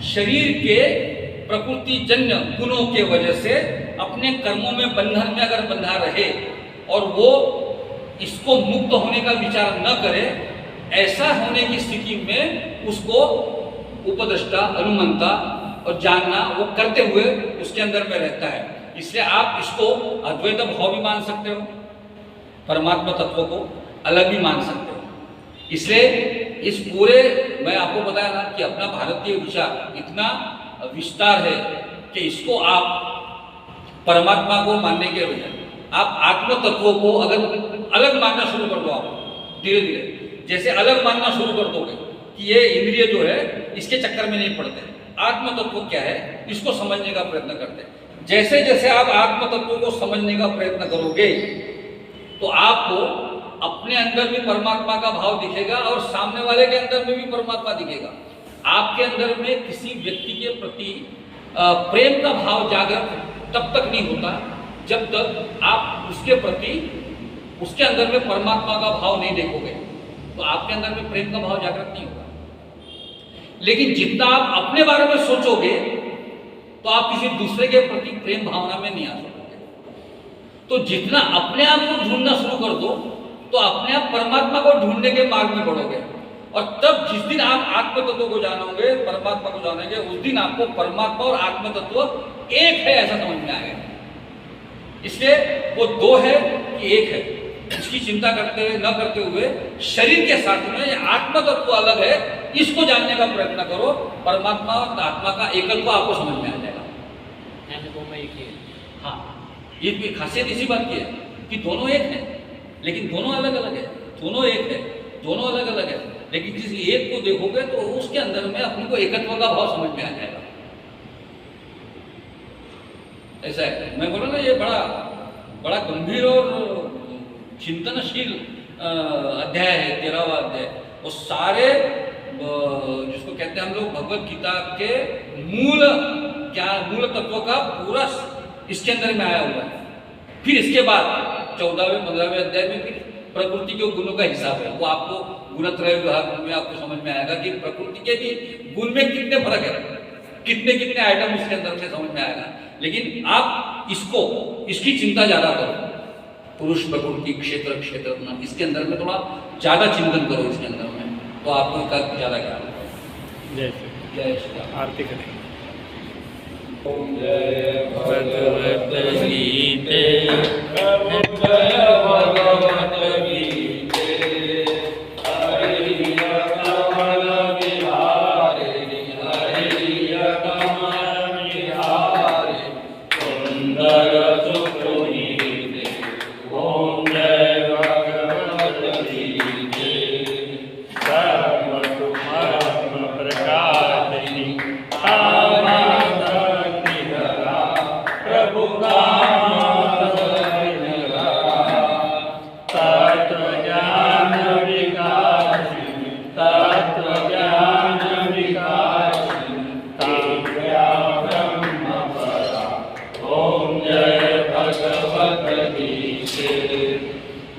शरीर के प्रकृति जन्य गुणों के वजह से अपने कर्मों में बंधन में अगर बंधा रहे और वो इसको मुक्त होने का विचार न करे, ऐसा होने की स्थिति में उसको उपद्रष्टा, अनुमंता और जानना वो करते हुए उसके अंदर में रहता है। इसलिए आप इसको अद्वैत भाव भी मान सकते हो, परमात्मा तत्व को अलग भी मान सकते हो। इसलिए इस पूरे, मैं आपको बताया ना कि अपना भारतीय विचार इतना विस्तार है कि इसको आप परमात्मा को मानने के बजाय आप आत्म तत्व को अगर अलग मानना शुरू कर दो, आप धीरे धीरे जैसे अलग मानना शुरू कर दोगे कि ये इंद्रिय जो है इसके चक्कर में नहीं पड़ते, आत्म तत्व क्या है इसको समझने का प्रयत्न करते हैं। जैसे जैसे आप आत्म तत्व को समझने का प्रयत्न करोगे तो आपको अपने अंदर भी परमात्मा का भाव दिखेगा और सामने वाले के अंदर में भी परमात्मा दिखेगा। आपके अंदर में किसी व्यक्ति के प्रति प्रेम का भाव जागृत तब तक नहीं होता जब तक आप उसके प्रति, उसके अंदर में परमात्मा का भाव नहीं देखोगे, तो आपके अंदर में प्रेम का भाव जागृत नहीं होगा। लेकिन जितना आप अपने बारे में सोचोगे तो आप किसी दूसरे के प्रति प्रेम भावना में नहीं आ सकोगे। तो जितना अपने आप को ढूंढना शुरू कर दो तो अपने आप परमात्मा को ढूंढने के मार्ग में बढ़ोगे। और तब जिस दिन आप आत्म तत्व को जानोगे, परमात्मा को जानेंगे, उस दिन आपको परमात्मा और आत्म तत्व एक है ऐसा समझ में आएगा। इसलिए वो दो है कि एक है, इसकी चिंता करते हुए न करते हुए शरीर के साथ में आत्म तत्व अलग है, इसको जानने का प्रयत्न करो। परमात्मा और आत्मा का एकत्व आपको समझ में आ जाएगा। हाँ, ये खासियत इसी बात की है कि दोनों एक है लेकिन दोनों अलग अलग है, दोनों एक है, दोनों अलग अलग है, लेकिन किसी एक को देखोगे तो उसके अंदर में अपने को एकत्व का भाव समझ में आ जाएगा। ऐसा है, मैं बोला ना, ये बड़ा गंभीर और चिंतनशील अध्याय है, 13वां अध्याय। और सारे जिसको कहते हैं हम लोग भगवत गीता के मूल तत्व का पूरा इसके अंदर में आया हुआ है। फिर इसके बाद 14वें 15वें अध्याय में फिर प्रकृति के गुणों का हिसाब है, वो आपको गुणत्रय विभाग में आपको समझ में आएगा कि प्रकृति के भी गुण में कितने फर्क है, कितने आइटम उसके अंदर में समझ में आएगा। लेकिन आप इसकी चिंता ज्यादा करो, पुरुष प्रकृति क्षेत्र इसके अंदर में थोड़ा ज्यादा चिंतन करो इसके अंदर में, तो आपको इसका ज्यादा ज्ञान होगा। जय श्री राम। आरती करें। भगवत गीते भगवत गीते हरि कमल विहारिणि हरि कमल विहारिणि सुंदर सुपुनीते ओम जय भगवत गीते सर्वसुमर्म प्रकाशिनी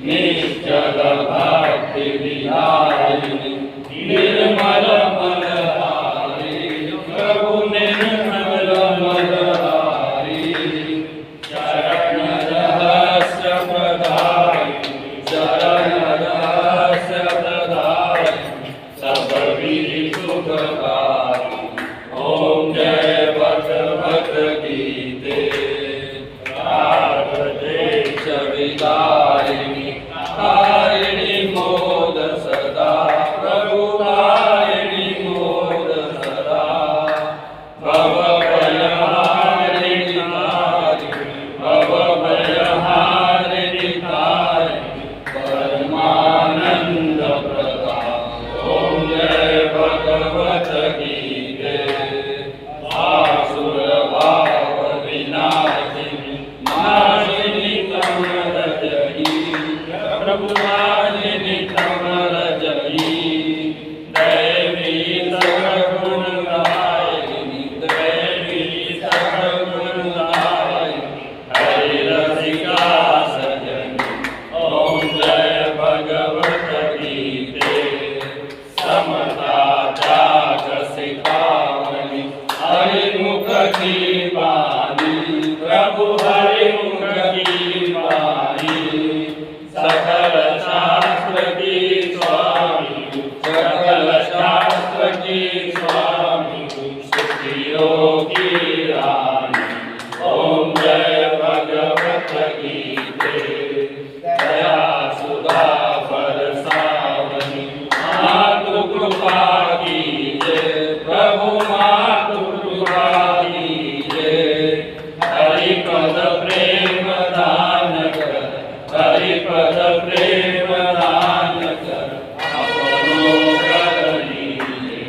निश्चल भक्ति विहारिणि निर्मल मनहारि प्रभु निर्मल मनहारि शरण रहस्य प्रदायिनि शरण रहस्य प्रदायिनि सब विधि सुखदायिनि ओम जय भगवत गीते देश विदारिणि हारिणि मोद सदा प्रभु हारिणि मोद सदा भव भयहारिणि हारिणि भव भयहारिणि हारिणि परमानंद प्रदा ओम जय भगवत गीते आसुर भाव विनाशिनी नाशिनी कमल जयी प्रभु नाशिनी कमल जयी दैवी सर्वगुण गायिनी दैवी सर्वगुण गायिनी हरि रसिका सजनी ओम जय भगवत गीते समता त्याग सिखावनी सकल शास्त्र की स्वामी सकल शास्त्र की स्वामी सुखियों की रानी ओम जय भगवत गीते दया सुधा बरसावनी मातु कृपा कीजिए प्रभु मातु कृपा कीजिए हरिपद प्रेम दान कर हरिपद प्रेम दान कर अपनो कर लीजिए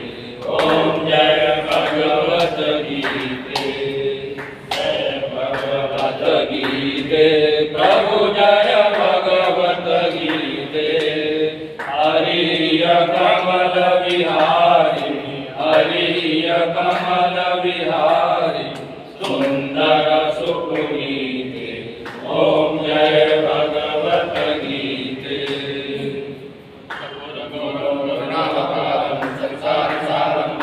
ओम जय भगवत गीते जय भगवत गीते प्रभु जय भगवत गीते हरिय कमल विहारी हरिय कमल विहारी सुंदर सुपुनीते ओम जय भगवत गीते संसार सारम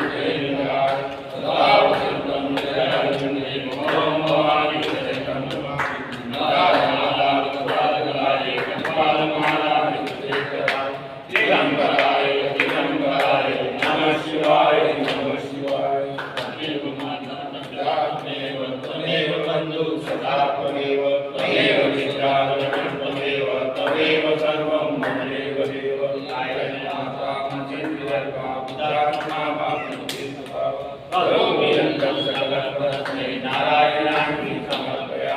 नारायणानि समर्पया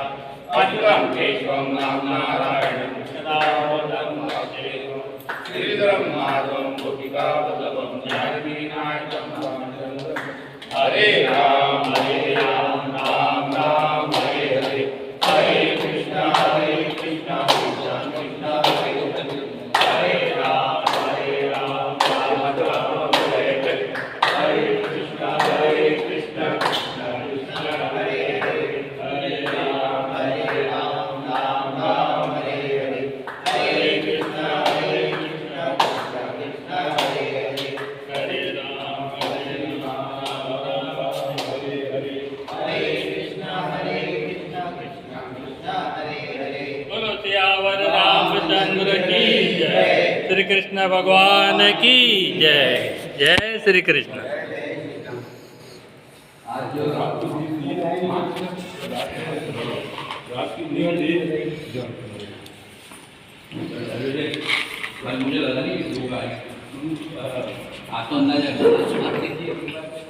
अच्युतं केशवं नारायणं सदावदं श्रीधरं माधवं गोपिकावल्लभं जानकीनायकं हरे राम राम राम हरे हरे हरे कृष्ण कृष्ण कृष्ण हरे हरे राम राम राम हरे हरे हरे कृष्ण कृष्ण कृष्ण हरे हरे हरे राम राम राम हरे हरे हरे कृष्ण कृष्ण कृष्ण हरे हरे हरे राम हरे हरे हरे कृष्ण कृष्ण कृष्ण हरे हरे बोलो सियावर रामचंद्र की जय श्री कृष्ण भगवान की जय जय श्री कृष्ण मुझे लगा नहीं कि दो गाय आज तो अंदाजा